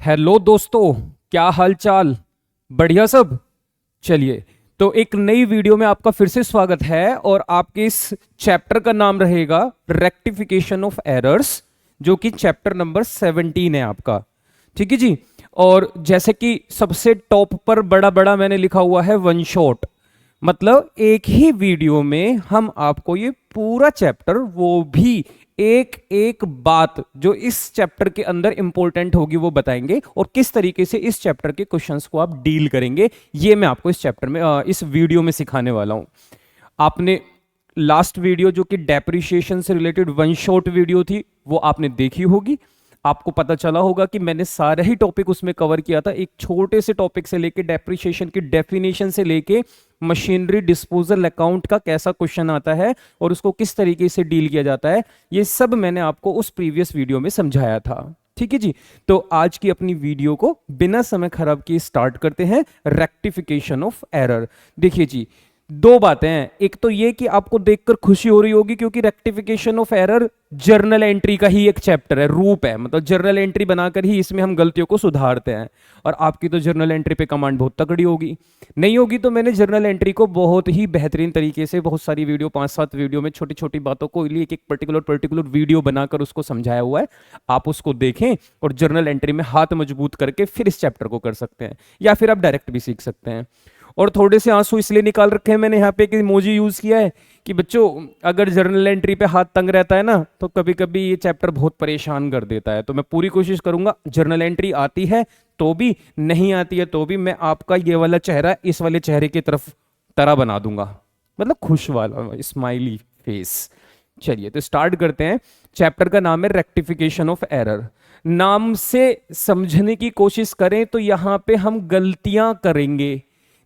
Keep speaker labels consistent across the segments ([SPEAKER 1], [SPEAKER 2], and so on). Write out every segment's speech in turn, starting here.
[SPEAKER 1] Hello दोस्तों, क्या हाल चाल। बढ़िया सब। चलिए, तो एक नई वीडियो में आपका फिर से स्वागत है और आपके इस चैप्टर का नाम रहेगा रेक्टिफिकेशन ऑफ एरर्स, जो कि चैप्टर नंबर 17 है आपका। ठीक है जी। और जैसे कि सबसे टॉप पर बड़ा बड़ा मैंने लिखा हुआ है वन शॉट, मतलब एक ही वीडियो में हम आपको ये पूरा चैप्टर, वो भी एक एक बात जो इस चैप्टर के अंदर इंपॉर्टेंट होगी वो बताएंगे, और किस तरीके से इस चैप्टर के क्वेश्चंस को आप डील करेंगे ये मैं आपको इस चैप्टर में इस वीडियो में सिखाने वाला हूं। आपने लास्ट वीडियो जो कि डेप्रिशिएशन से रिलेटेड वन शॉट वीडियो थी वो आपने देखी होगी। आपको पता चला होगा कि मैंने सारे ही टॉपिक उसमें कवर किया था, एक छोटे से टॉपिक से लेके डेप्रिशिएशन की डेफिनेशन से लेके मशीनरी डिस्पोजल अकाउंट का कैसा क्वेश्चन आता है और उसको किस तरीके से डील किया जाता है, ये सब मैंने आपको उस प्रीवियस वीडियो में समझाया था। ठीक है जी। तो आज की अपनी वीडियो को बिना समय खराब किए स्टार्ट करते हैं। Rectification of error. देखिए जी, दो बातें हैं। एक तो ये कि आपको देखकर खुशी हो रही होगी क्योंकि rectification of error journal entry का ही एक चैप्टर है, रूप है, मतलब जर्नल एंट्री बनाकर ही इसमें हम गलतियों को सुधारते हैं। और आपकी तो जर्नल एंट्री पे कमांड बहुत तगड़ी होगी। नहीं होगी तो मैंने जर्नल एंट्री को बहुत ही बेहतरीन तरीके से बहुत सारी वीडियो, 5-7 वीडियो में छोटी छोटी बातों को लिए एक पर्टिकुलर वीडियो बनाकर उसको समझाया हुआ है। आप उसको देखें और जर्नल एंट्री में हाथ मजबूत करके फिर इस चैप्टर को कर सकते हैं, या फिर आप डायरेक्ट भी सीख सकते हैं। और थोड़े से आंसू इसलिए निकाल रखे हैं मैंने यहाँ पे कि इमोजी यूज किया है कि बच्चों अगर जर्नल एंट्री पे हाथ तंग रहता है ना तो कभी कभी ये चैप्टर बहुत परेशान कर देता है। तो मैं पूरी कोशिश करूंगा, जर्नल एंट्री आती है तो भी, नहीं आती है तो भी, मैं आपका ये वाला चेहरा इस वाले चेहरे की तरह बना दूंगा, मतलब खुश वाला स्माइली फेस। चलिए तो स्टार्ट करते हैं। चैप्टर का नाम है रेक्टिफिकेशन ऑफ एरर। नाम से समझने की कोशिश करें तो यहां पे हम गलतियां करेंगे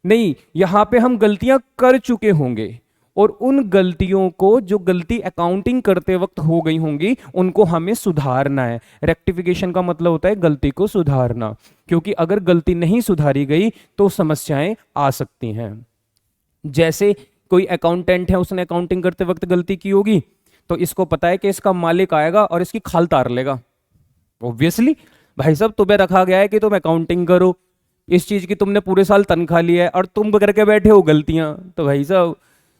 [SPEAKER 1] नहीं, यहां पे हम गलतियां कर चुके होंगे और उन गलतियों को, जो गलती अकाउंटिंग करते वक्त हो गई होंगी, उनको हमें सुधारना है। रेक्टिफिकेशन का मतलब होता है गलती को सुधारना, क्योंकि अगर गलती नहीं सुधारी गई तो समस्याएं आ सकती हैं। जैसे कोई अकाउंटेंट है, उसने अकाउंटिंग करते वक्त गलती की होगी, तो इसको पता है कि इसका मालिक आएगा और इसकी खाल तार लेगा। ऑब्वियसली भाई साहब, तुम्हें रखा गया है कि तुम अकाउंटिंग करो, इस चीज की तुमने पूरे साल तनख्वाह ली है और तुम करके बैठे हो गलतियां, तो भाई साहब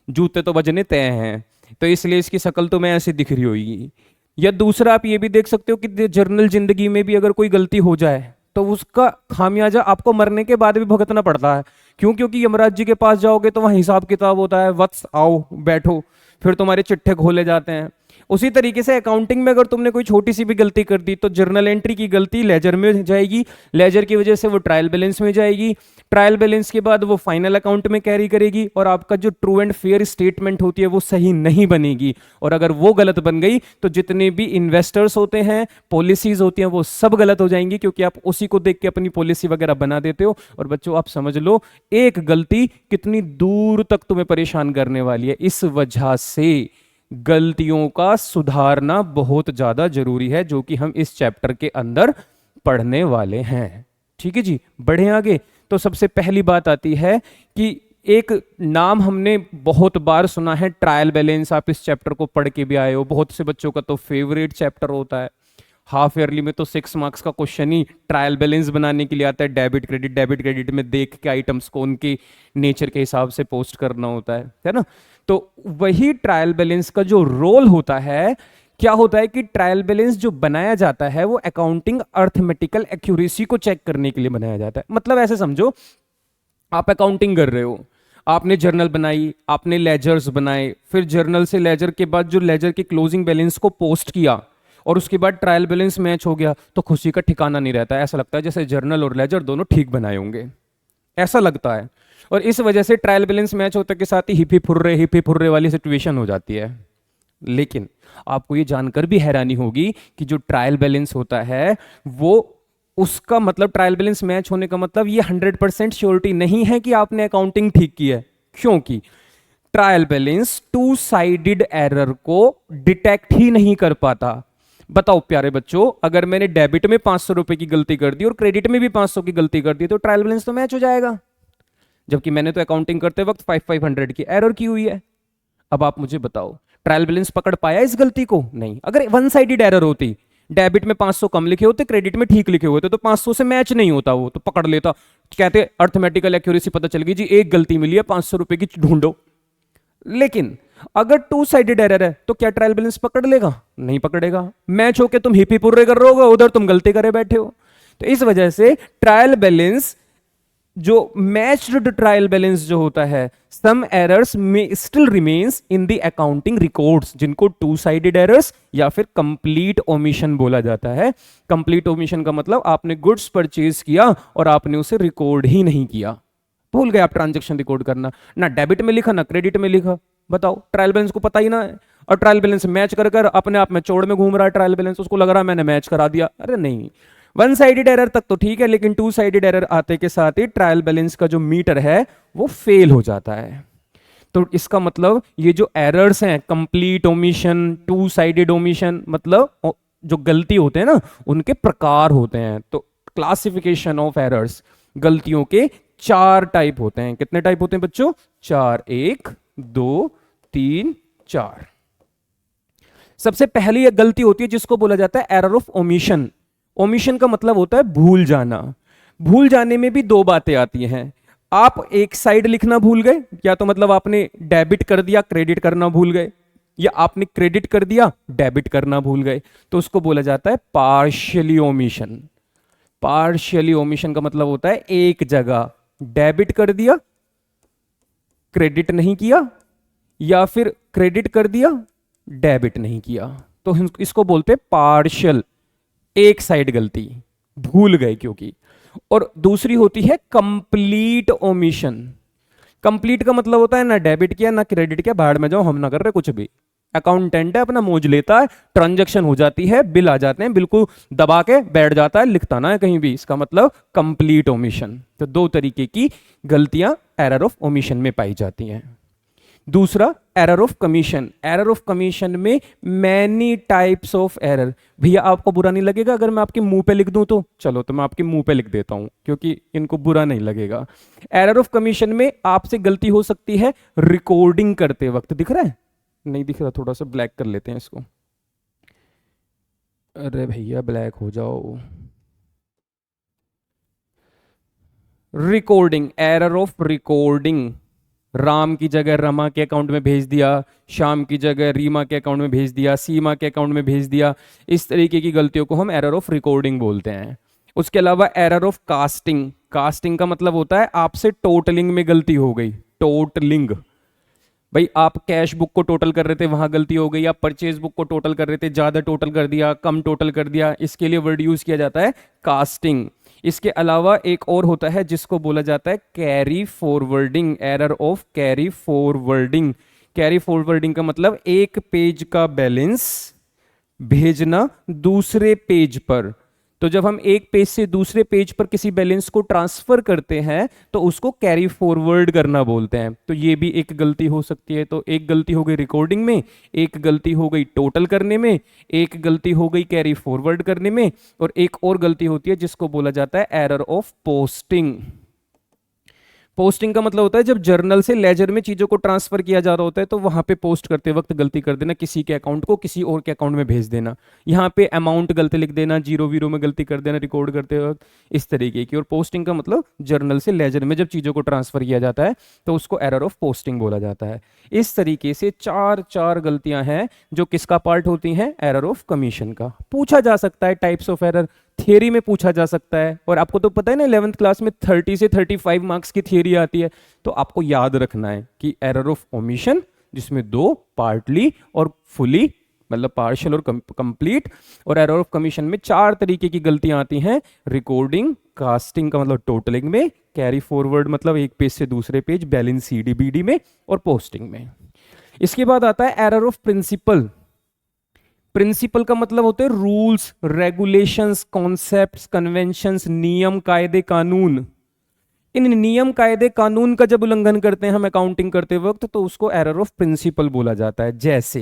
[SPEAKER 1] जूते तो बजने तय हैं। तो इसलिए इसकी शक्ल तुम्हें ऐसी दिख रही होगी। या दूसरा आप ये भी देख सकते हो कि जर्नल जिंदगी में भी अगर कोई गलती हो जाए तो उसका खामियाजा आपको मरने के बाद भी भुगतना पड़ता है। क्यों? क्योंकि यमराज जी के पास जाओगे तो वहां हिसाब किताब होता है, वत्स आओ बैठो, फिर तुम्हारे चिट्ठे खोले जाते हैं। उसी तरीके से अकाउंटिंग में अगर तुमने कोई छोटी सी भी गलती कर दी तो जर्नल एंट्री की गलती लेजर में जाएगी, लेजर की वजह से वो ट्रायल बैलेंस में जाएगी, ट्रायल बैलेंस के बाद वो फाइनल अकाउंट में कैरी करेगी और आपका जो ट्रू एंड फेयर स्टेटमेंट होती है वो सही नहीं बनेगी। और अगर वो गलत बन गई तो जितने भी इन्वेस्टर्स होते हैं, पॉलिसीज होती हैं, वो सब गलत हो जाएंगी, क्योंकि आप उसी को देख के अपनी पॉलिसी वगैरह बना देते हो। और बच्चों आप समझ लो, एक गलती कितनी दूर तक तुम्हें परेशान करने वाली है। इस वजह से गलतियों का सुधारना बहुत ज्यादा जरूरी है, जो कि हम इस चैप्टर के अंदर पढ़ने वाले हैं। ठीक है जी, बढ़े आगे। तो सबसे पहली बात आती है कि एक नाम हमने बहुत बार सुना है, ट्रायल बैलेंस। आप इस चैप्टर को पढ़ के भी आए हो, बहुत से बच्चों का तो फेवरेट चैप्टर होता है। हाफ ईयरली में तो 6 मार्क्स का क्वेश्चन ही ट्रायल बैलेंस बनाने के लिए आता है। डेबिट क्रेडिट, डेबिट क्रेडिट में देख के आइटम्स को उनके नेचर के हिसाब से पोस्ट करना होता है ना। तो वही ट्रायल बैलेंस का जो रोल होता है, क्या होता है कि ट्रायल बैलेंस जो बनाया जाता है वो अकाउंटिंग अर्थमेटिकल एक्यूरेसी को चेक करने के लिए बनाया जाता है। मतलब ऐसे समझो, आप अकाउंटिंग कर रहे हो, आपने जर्नल बनाई, आपने लेजर्स बनाए, फिर जर्नल से लेजर के बाद जो लेजर के क्लोजिंग बैलेंस को पोस्ट किया और उसके बाद ट्रायल बैलेंस मैच हो गया, तो खुशी का ठिकाना नहीं रहता है। ऐसा लगता है जैसे जर्नल और लेजर दोनों ठीक बनाए होंगे, ऐसा लगता है। और इस वजह से ट्रायल बैलेंस मैच होते के साथ ही हिपी फुर्रे वाली सिचुएशन हो जाती है। लेकिन आपको ये जानकर भी हैरानी होगी कि जो ट्रायल बैलेंस होता है वो, उसका मतलब ट्रायल बैलेंस मैच होने का मतलब ये 100% श्योरिटी नहीं है कि आपने अकाउंटिंग ठीक की है। क्योंकि trial balance two sided error को डिटेक्ट ही नहीं कर पाता। बताओ प्यारे बच्चों, अगर मैंने डेबिट में 500 रुपए की गलती कर दी और क्रेडिट में भी 500 की गलती कर दी तो ट्रायल बैलेंस तो मैच हो जाएगा, जबकि मैंने तो अकाउंटिंग करते वक्त 500 की एरर की हुई है। अब आप मुझे बताओ, ट्रायल बैलेंस पकड़ पाया इस गलती को? नहीं। अगर वन साइडेड एरर होती, डेबिट में 500 कम लिखे होते, क्रेडिट में ठीक लिखे हुए थे, तो 500 से मैच नहीं होता, वो तो पकड़ लेता, कहते अर्थमेटिकल एक्यूरेसी पता चल गई जी, एक गलती मिली है 500 रुपए की, ढूंढो। लेकिन अगर टू साइडेड एरर है तो क्या ट्रायल बैलेंस पकड़ लेगा? नहीं पकड़ेगा। मैच होके तुम हिपी पुर्रे कर रहे हो, उधर तुम गलती करे बैठे हो। तो इस वजह से ट्रायल बैलेंस, जो मैच्ड ट्रायल बैलेंस जो होता है, सम एरर्स में still remains in the accounting records, जिनको टू साइडेड एरर्स या फिर कंप्लीट ओमिशन बोला जाता है। कंप्लीट ओमिशन का मतलब आपने गुड्स परचेज किया और आपने उसे रिकॉर्ड ही नहीं किया, भूल गए आप ट्रांजैक्शन रिकॉर्ड करना, ना डेबिट में लिखा ना क्रेडिट में लिखा। बताओ, ट्रायल बैलेंस को पता ही ना है, और ट्रायल बैलेंस मैच कर कर अपने आप में चौड़ में घूम रहा है ट्रायल बैलेंस, उसको लग रहा है मैंने मैच करा दिया। अरे नहीं, वन साइडेड एरर तक तो ठीक है, लेकिन टू साइडेड एरर आते के साथ ही ट्रायल बैलेंस का जो मीटर है वो फेल हो जाता है। तो इसका मतलब ये जो एरर्स हैं, complete omission, two sided omission, मतलब जो गलती होते हैं ना, उनके प्रकार होते हैं। तो क्लासिफिकेशन ऑफ एरर्स, गलतियों के 4 टाइप होते हैं। कितने टाइप होते हैं बच्चों? 4। 1 2 3 4। सबसे पहली एक गलती होती है जिसको बोला जाता है एरर ऑफ ओमिशन। ओमिशन का मतलब होता है भूल जाना। भूल जाने में भी 2 बातें आती हैं। आप एक साइड लिखना भूल गए, या तो मतलब आपने डेबिट कर दिया, क्रेडिट करना भूल गए, या आपने क्रेडिट कर दिया, डेबिट करना भूल गए, तो उसको बोला जाता है पार्शियली ओमिशन। पार्शियली ओमिशन का मतलब होता है एक जगह डेबिट कर दिया, क्रेडिट नहीं किया, या फिर क्रेडिट कर दिया, डेबिट नहीं किया, तो इसको बोलते हैं पार्शियल, एक साइड गलती, भूल गए क्योंकि। और दूसरी होती है कंप्लीट ओमिशन। कंप्लीट का मतलब होता है ना डेबिट किया ना क्रेडिट किया, बाहर में जाओ, हम ना कर रहे कुछ भी, अकाउंटेंट है, अपना मौज लेता है, ट्रांजैक्शन हो जाती है, बिल आ जाते हैं, बिल्कुल दबा के बैठ जाता है, लिखता ना है कहीं भी, इसका मतलब कंप्लीट ओमिशन। तो 2 तरीके की गलतियां एरर ऑफ ओमिशन में पाई जाती हैं। दूसरा error of commission. Error of commission में मैनी टाइप्स ऑफ एरर। भैया आपको बुरा नहीं लगेगा अगर मैं आपके मुंह पे लिख दूं? तो चलो, तो मैं आपके मुंह पे लिख देता हूं क्योंकि इनको बुरा नहीं लगेगा। एरर ऑफ कमीशन में आपसे गलती हो सकती है रिकॉर्डिंग करते वक्त। दिख रहा है? नहीं दिख रहा, थोड़ा सा ब्लैक कर लेते हैं इसको। अरे भैया ब्लैक हो जाओ। Recording, error of recording. Ram की जगह रमा के अकाउंट में भेज दिया, श्याम की जगह रीमा के अकाउंट में भेज दिया, सीमा के अकाउंट में भेज दिया, इस तरीके की गलतियों को हम एरर ऑफ रिकॉर्डिंग बोलते हैं। उसके अलावा एरर ऑफ कास्टिंग। कास्टिंग का मतलब होता है आपसे टोटलिंग में गलती हो गई। टोटलिंग, भाई आप कैश बुक को टोटल कर रहे थे, वहां गलती हो गई, आप परचेज बुक को टोटल कर रहे थे, ज्यादा टोटल कर दिया, कम टोटल कर दिया, इसके लिए वर्ड यूज किया जाता है कास्टिंग। इसके अलावा एक और होता है जिसको बोला जाता है carry forwarding. Error of carry forwarding. Carry forwarding का मतलब एक पेज का बैलेंस भेजना दूसरे पेज पर। तो जब हम एक पेज से दूसरे पेज पर किसी बैलेंस को ट्रांसफर करते हैं तो उसको कैरी फॉरवर्ड करना बोलते हैं। तो ये भी एक गलती हो सकती है। तो एक गलती हो गई रिकॉर्डिंग में, एक गलती हो गई टोटल करने में, एक गलती हो गई कैरी फॉरवर्ड करने में, और एक और गलती होती है जिसको बोला जाता है एरर ऑफ पोस्टिंग। पोस्टिंग का मतलब होता है जब जर्नल से लेजर में चीजों को ट्रांसफर किया जा रहा होता है तो वहां पे पोस्ट करते वक्त गलती कर देना, किसी के अकाउंट को किसी और के अकाउंट में भेज देना, यहाँ पे अमाउंट गलती लिख देना, जीरो वीरो में गलती कर देना रिकॉर्ड करते वक्त, इस तरीके की। और पोस्टिंग का मतलब जर्नल से लेजर में जब चीजों को ट्रांसफर किया जाता है तो उसको एरर ऑफ पोस्टिंग बोला जाता है। इस तरीके से 4 गलतियां हैं जो किसका पार्ट होती हैं? एरर ऑफ कमीशन का। पूछा जा सकता है टाइप्स ऑफ एरर, थियरी में पूछा जा सकता है, और आपको तो पता है ना 11th क्लास में 30 से 35 मार्क्स की थियरी आती है। तो आपको याद रखना है कि एरर ऑफ ओमिशन जिसमें 2 पार्टली और फुली मतलब पार्शियल और कंप्लीट, और एरर ऑफ कमीशन में 4 तरीके की गलतियां आती हैं। रिकॉर्डिंग, कास्टिंग का मतलब टोटलिंग में, कैरी फॉरवर्ड मतलब एक पेज से दूसरे पेज बैलेंस सीडी बीडी में, और पोस्टिंग में। इसके बाद आता है एरर ऑफ प्रिंसिपल। प्रिंसिपल का मतलब होते हैं रूल्स, रेगुलेशंस, कॉन्सेप्ट्स, कन्वेंशंस, नियम, कायदे, कानून। इन नियम कायदे कानून का जब उल्लंघन करते हैं हम अकाउंटिंग करते वक्त तो उसको एरर ऑफ प्रिंसिपल बोला जाता है। जैसे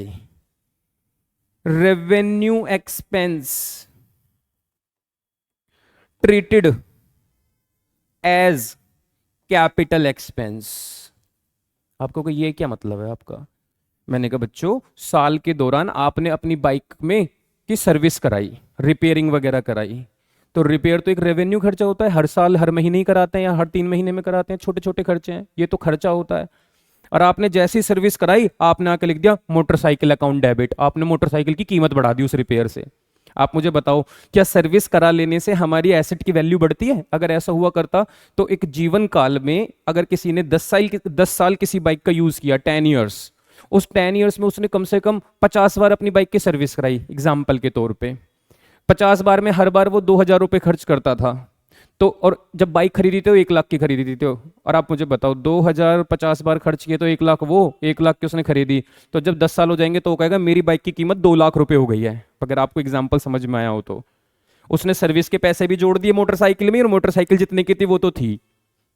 [SPEAKER 1] revenue expense treated as capital expense. आपको ये क्या मतलब है आपका? मैंने कहा बच्चों, साल के दौरान आपने अपनी बाइक में कि सर्विस कराई, रिपेयरिंग वगैरह कराई, तो रिपेयर तो एक रेवेन्यू खर्चा होता है, हर साल हर महीने ही कराते हैं या हर 3 महीने में कराते हैं, छोटे छोटे खर्चे हैं, ये तो खर्चा होता है। और आपने जैसी सर्विस कराई, आपने आके लिख दिया मोटरसाइकिल अकाउंट डेबिट, आपने मोटरसाइकिल की कीमत बढ़ा दी उस रिपेयर से। आप मुझे बताओ, क्या सर्विस करा लेने से हमारी एसेट की वैल्यू बढ़ती है? अगर ऐसा हुआ करता तो एक जीवन काल में अगर किसी ने 10 साल किसी बाइक का यूज किया, 10 ईयर्स, उस 10 ईयर्स में उसने कम से कम 50 बार अपनी बाइक की सर्विस कराई, एग्जाम्पल के तौर पे। 50 बार में हर बार वो 2,000 रुपये खर्च करता था। तो और जब बाइक खरीदी थी 1 लाख की खरीदी थी, और आप मुझे बताओ 2,000 50 बार खर्च किए तो 1 लाख, वो 1 लाख की उसने खरीदी, तो जब 10 साल हो जाएंगे तो वो कहेगा मेरी बाइक की कीमत 2 लाख रुपए हो गई है। अगर आपको एग्जाम्पल समझ में आया हो तो उसने सर्विस के पैसे भी जोड़ दिए मोटरसाइकिल में, और मोटरसाइकिल जितने की थी वो तो थी।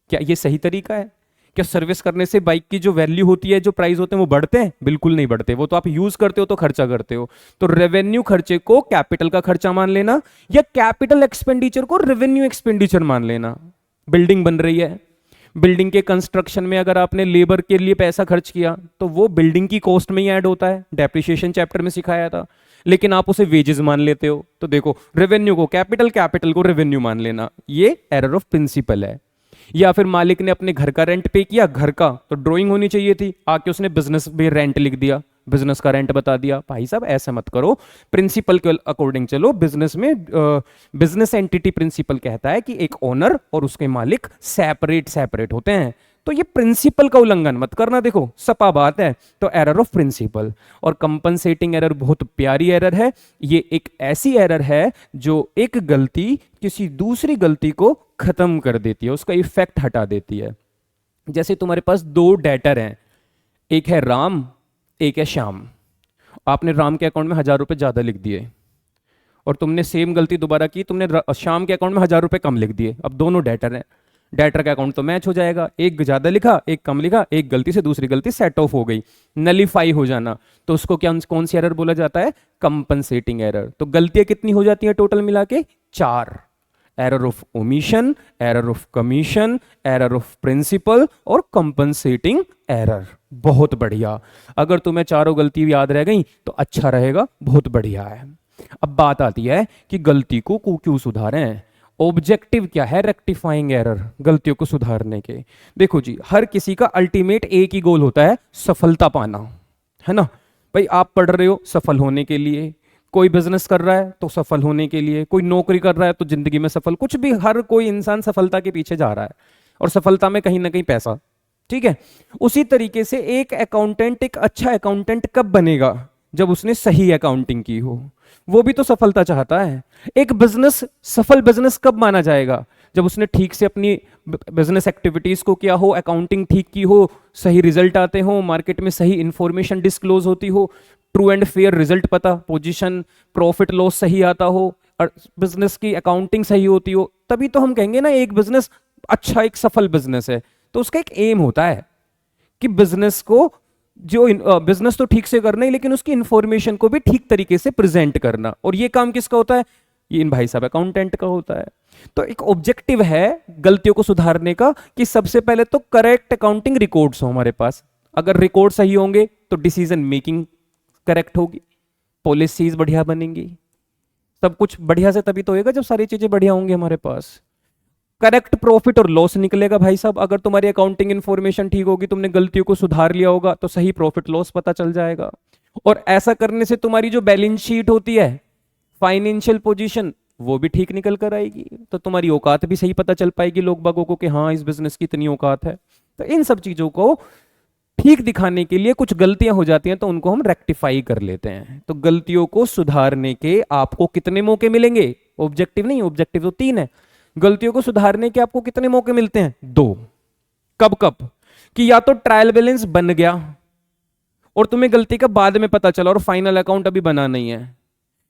[SPEAKER 1] क्या ये सही तरीका है? क्या सर्विस करने से बाइक की जो वैल्यू होती है, जो प्राइस होते हैं, वो बढ़ते हैं? बिल्कुल नहीं बढ़ते, वो तो आप यूज करते हो तो खर्चा करते हो। तो रेवेन्यू खर्चे को कैपिटल का खर्चा मान लेना, या कैपिटल एक्सपेंडिचर को रेवेन्यू एक्सपेंडिचर मान लेना। बिल्डिंग बन रही है, बिल्डिंग के कंस्ट्रक्शन में अगर आपने लेबर के लिए पैसा खर्च किया तो वो बिल्डिंग की कॉस्ट में ही ऐड होता है, डेप्रिसिएशन चैप्टर में सिखाया था, लेकिन आप उसे वेजेस मान लेते हो। तो देखो, रेवेन्यू को कैपिटल, कैपिटल को रेवेन्यू मान लेना, ये एरर ऑफ प्रिंसिपल है। या फिर मालिक ने अपने घर का रेंट पे किया, घर का, तो ड्राइंग होनी चाहिए थी, आके उसने बिजनेस में रेंट लिख दिया, बिजनेस का रेंट बता दिया। भाई साहब ऐसा मत करो, प्रिंसिपल के अकॉर्डिंग चलो। बिजनेस में बिजनेस एंटिटी प्रिंसिपल कहता है कि एक ओनर और उसके मालिक सेपरेट सेपरेट होते हैं, तो ये प्रिंसिपल का उल्लंघन मत करना। देखो सपा बात है, तो एरर ऑफ प्रिंसिपल। और कंपनसेटिंग एरर बहुत प्यारी एरर है, ये एक ऐसी एरर है जो एक गलती किसी दूसरी गलती को खत्म कर देती है, उसका इफेक्ट हटा देती है। जैसे तुम्हारे पास 2 डेटर हैं, एक है राम, एक है श्याम। आपने राम के अकाउंट में 1,000 रुपए ज्यादा लिख दिए, और तुमने सेम गलती दोबारा की, तुमने श्याम के अकाउंट में 1,000 रुपए कम लिख दिए। अब दोनों डेटर हैं, डेटर का अकाउंट तो मैच हो जाएगा, एक ज्यादा लिखा एक कम लिखा, एक गलती से दूसरी गलती सेट ऑफ हो गई, नलीफाई हो जाना, तो उसको क्या, कौन सी एरर बोला जाता है? Compensating error. तो गलतियां कितनी हो जाती हैं टोटल मिला के? 4। Error of omission, error of commission, error of principle और कंपनसेटिंग एरर। बहुत बढ़िया, अगर तुम्हें चारों गलती याद रह गई तो अच्छा रहेगा, बहुत बढ़िया है। अब बात आती है कि गलती को क्यों सुधारें। ऑब्जेक्टिव क्या है रेक्टिफाइंग एरर, गलतियों को सुधारने के? देखो जी, हर किसी का अल्टीमेट एक ही गोल होता है, सफलता पाना, है ना भाई? आप पढ़ रहे हो सफल होने के लिए, कोई बिजनेस कर रहा है तो सफल होने के लिए, कोई नौकरी कर रहा है तो जिंदगी में सफल, कुछ भी, हर कोई इंसान सफलता के पीछे जा रहा है, और सफलता में कहीं ना कहीं पैसा, ठीक है। उसी तरीके से एक अकाउंटेंट एक अच्छा अकाउंटेंट कब बनेगा? जब उसने सही अकाउंटिंग की हो, वो भी तो सफलता चाहता है। एक बिजनेस सफल बिजनेस कब माना जाएगा? जब उसने ठीक से अपनी बिजनेस एक्टिविटीज को किया हो, अकाउंटिंग ठीक की हो, सही रिजल्ट आते हो, मार्केट में सही इंफॉर्मेशन डिस्क्लोज होती हो, ट्रू एंड फेयर रिजल्ट पता, पोजीशन, प्रॉफिट लॉस सही आता हो, और बिजनेस की अकाउंटिंग सही होती हो, तभी तो हम कहेंगे ना एक बिजनेस अच्छा, एक सफल बिजनेस है। तो उसका एक एम होता है कि बिजनेस को, जो बिजनेस तो ठीक से करना ही, लेकिन उसकी इंफॉर्मेशन को भी ठीक तरीके से प्रेजेंट करना। और ये काम किसका होता है? ये इन भाई साहब अकाउंटेंट का होता है। तो एक ऑब्जेक्टिव है गलतियों को सुधारने का कि सबसे पहले तो करेक्ट अकाउंटिंग रिकॉर्ड्स हो हमारे पास। अगर रिकॉर्ड सही होंगे तो डिसीजन मेकिंग करेक्ट होगी, पॉलिसीज बढ़िया बनेंगी, सब कुछ बढ़िया से तभी तो होगा जब सारी चीजें बढ़िया होंगी हमारे पास। करेक्ट प्रॉफिट और लॉस निकलेगा भाई साहब, अगर तुम्हारी अकाउंटिंग इंफॉर्मेशन ठीक होगी, तुमने गलतियों को सुधार लिया होगा, तो सही प्रॉफिट लॉस पता चल जाएगा। और ऐसा करने से तुम्हारी जो बैलेंस शीट होती है, फाइनेंशियल पोजीशन, वो भी ठीक निकल कर आएगी, तो तुम्हारी औकात भी सही पता चल पाएगी लोग बागों को कि हाँ इस बिजनेस की इतनी औकात है। तो इन सब चीजों को ठीक दिखाने के लिए कुछ गलतियां हो जाती हैं, तो उनको हम रेक्टिफाई कर लेते हैं। तो गलतियों को सुधारने के आपको कितने मौके मिलेंगे? ऑब्जेक्टिव नहीं, ऑब्जेक्टिव तो 3 है। गलतियों को सुधारने के आपको कितने मौके मिलते हैं? 2। कब कब? कि या तो ट्रायल बैलेंस बन गया और तुम्हें गलती का बाद में पता चला और फाइनल अकाउंट अभी बना नहीं है,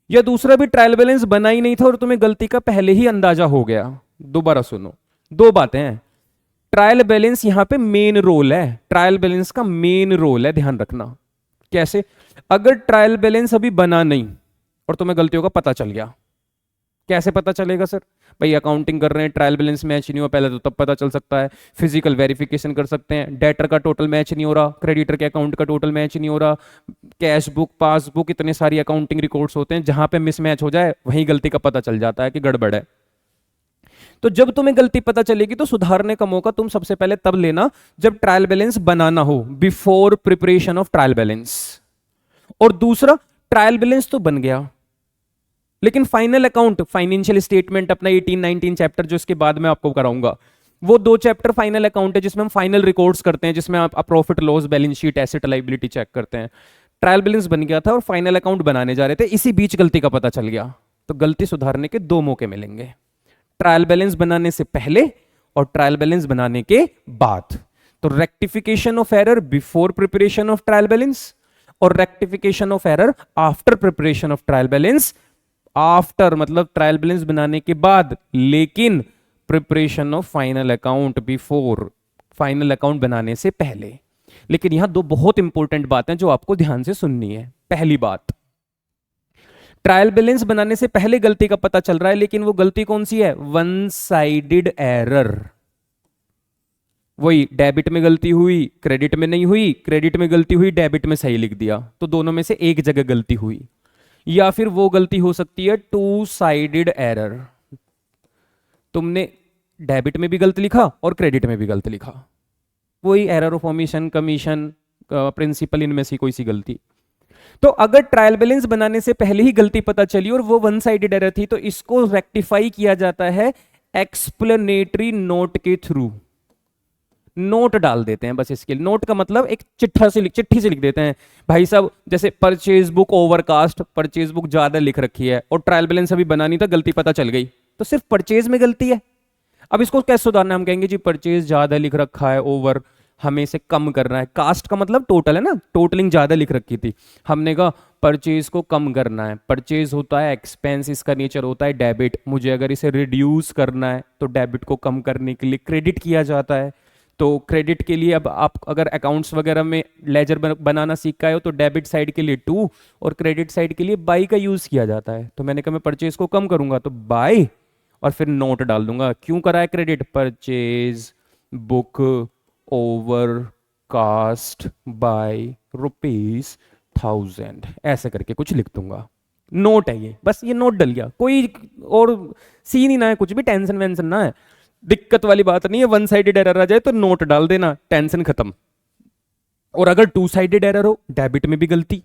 [SPEAKER 1] या दूसरा भी ट्रायल बैलेंस बना ही नहीं था और तुम्हें गलती का पहले ही अंदाजा हो गया। दोबारा सुनो, 2 बातें हैं। ट्रायल बैलेंस यहां पे मेन रोल है, ट्रायल बैलेंस का मेन रोल है, ध्यान रखना। कैसे? अगर ट्रायल बैलेंस अभी बना नहीं और तुम्हें गलतियों का पता चल गया, कैसे पता चलेगा सर? भाई अकाउंटिंग कर रहे हैं, ट्रायल बैलेंस मैच नहीं हुआ पहले तो तब पता चल सकता है। फिजिकल वेरिफिकेशन कर सकते हैं, डेटर का टोटल मैच नहीं हो रहा, क्रेडिटर के अकाउंट का टोटल मैच नहीं हो रहा, कैश बुक, पासबुक, इतने सारी अकाउंटिंग रिकॉर्ड्स होते हैं, जहां पे मिसमैच हो जाए वहीं गलती का पता चल जाता है कि गड़बड़ है। तो जब तुम्हें गलती पता चलेगी तो सुधारने का मौका तुम सबसे पहले तब लेना जब ट्रायल बैलेंस बनाना हो, before preparation of trial balance. और दूसरा, ट्रायल बैलेंस तो बन गया, लेकिन फाइनल अकाउंट, फाइनेंशियल स्टेटमेंट अपना 18-19 चैप्टर जो इसके बाद में आपको कराऊंगा, वो 2 चैप्टर फाइनल अकाउंट है जिसमें हम फाइनल रिकॉर्ड्स करते हैं, जिसमें आप profit loss, balance sheet, asset liability check करते हैं। ट्रायल बैलेंस बन गया था और फाइनल अकाउंट बनाने जा रहे थे, इसी बीच गलती का पता चल गया, तो गलती सुधारने के 2 मौके मिलेंगे, ट्रायल बैलेंस बनाने से पहले और ट्रायल बैलेंस बनाने के बाद। तो rectification of error before preparation of trial balance और rectification of error after preparation of trial balance. After मतलब ट्रायल बैलेंस बनाने के बाद, लेकिन preparation of final account before, final account बनाने से पहले। लेकिन यहां 2 बहुत इंपॉर्टेंट बातें जो आपको ध्यान से सुननी है। पहली बात, ट्रायल बैलेंस बनाने से पहले गलती का पता चल रहा है, लेकिन वो गलती कौन सी है? One sided error. वही डेबिट में गलती हुई, क्रेडिट में नहीं हुई, क्रेडिट में गलती हुई, डेबिट में सही लिख दिया, तो दोनों में से एक जगह गलती हुई। या फिर वो गलती हो सकती है टू साइडेड एरर, तुमने डेबिट में भी गलत लिखा और क्रेडिट में भी गलत लिखा, वही error of omission, commission, principle, इनमें से कोई सी गलती। तो अगर ट्रायल बैलेंस बनाने से पहले ही गलती पता चली और वो वन साइडेड एरर थी, तो इसको रेक्टिफाई किया जाता है एक्सप्लेनेटरी नोट के थ्रू। नोट डाल देते हैं बस इसके लिए। नोट का मतलब एक चिट्ठी से लिख देते हैं, भाई साहब जैसे purchase book overcast, purchase book ज्यादा लिख रखी है और ट्रायल बैलेंस अभी बनानी था, गलती पता चल गई, तो सिर्फ परचेज में गलती है। अब इसको कैसे सुधारना? हम कहेंगे जी परचेज ज्यादा लिख रखा है, ओवर, हमें इसे कम करना है। कास्ट का मतलब टोटल है ना, टोटलिंग ज्यादा लिख रखी थी, हमने कहा परचेज को कम करना है। परचेज होता है एक्सपेंस, इसका नेचर होता है डेबिट, मुझे अगर इसे रिड्यूस करना है तो डेबिट को कम करने के लिए क्रेडिट किया जाता है। तो क्रेडिट के लिए अब आप अगर अकाउंट्स वगैरह में लेजर बनाना सीख गए हो तो डेबिट साइड के लिए 2 और क्रेडिट साइड के लिए बाई का यूज किया जाता है। तो मैंने कहा मैं परचेज को कम करूंगा तो बाई और फिर नोट डाल दूंगा। क्यों करा है credit? Purchase book overcast by ₹1000, ऐसे करके कुछ लिख दूंगा। नोट है ये, बस ये नोट डल गया, कोई और सीन ही ना है, कुछ भी टेंशन वेंशन ना है, दिक्कत वाली बात नहीं है। वन साइडेड एरर आ जाए तो नोट डाल देना, टेंशन खत्म। और अगर 2 साइडेड एरर हो, डेबिट में भी गलती,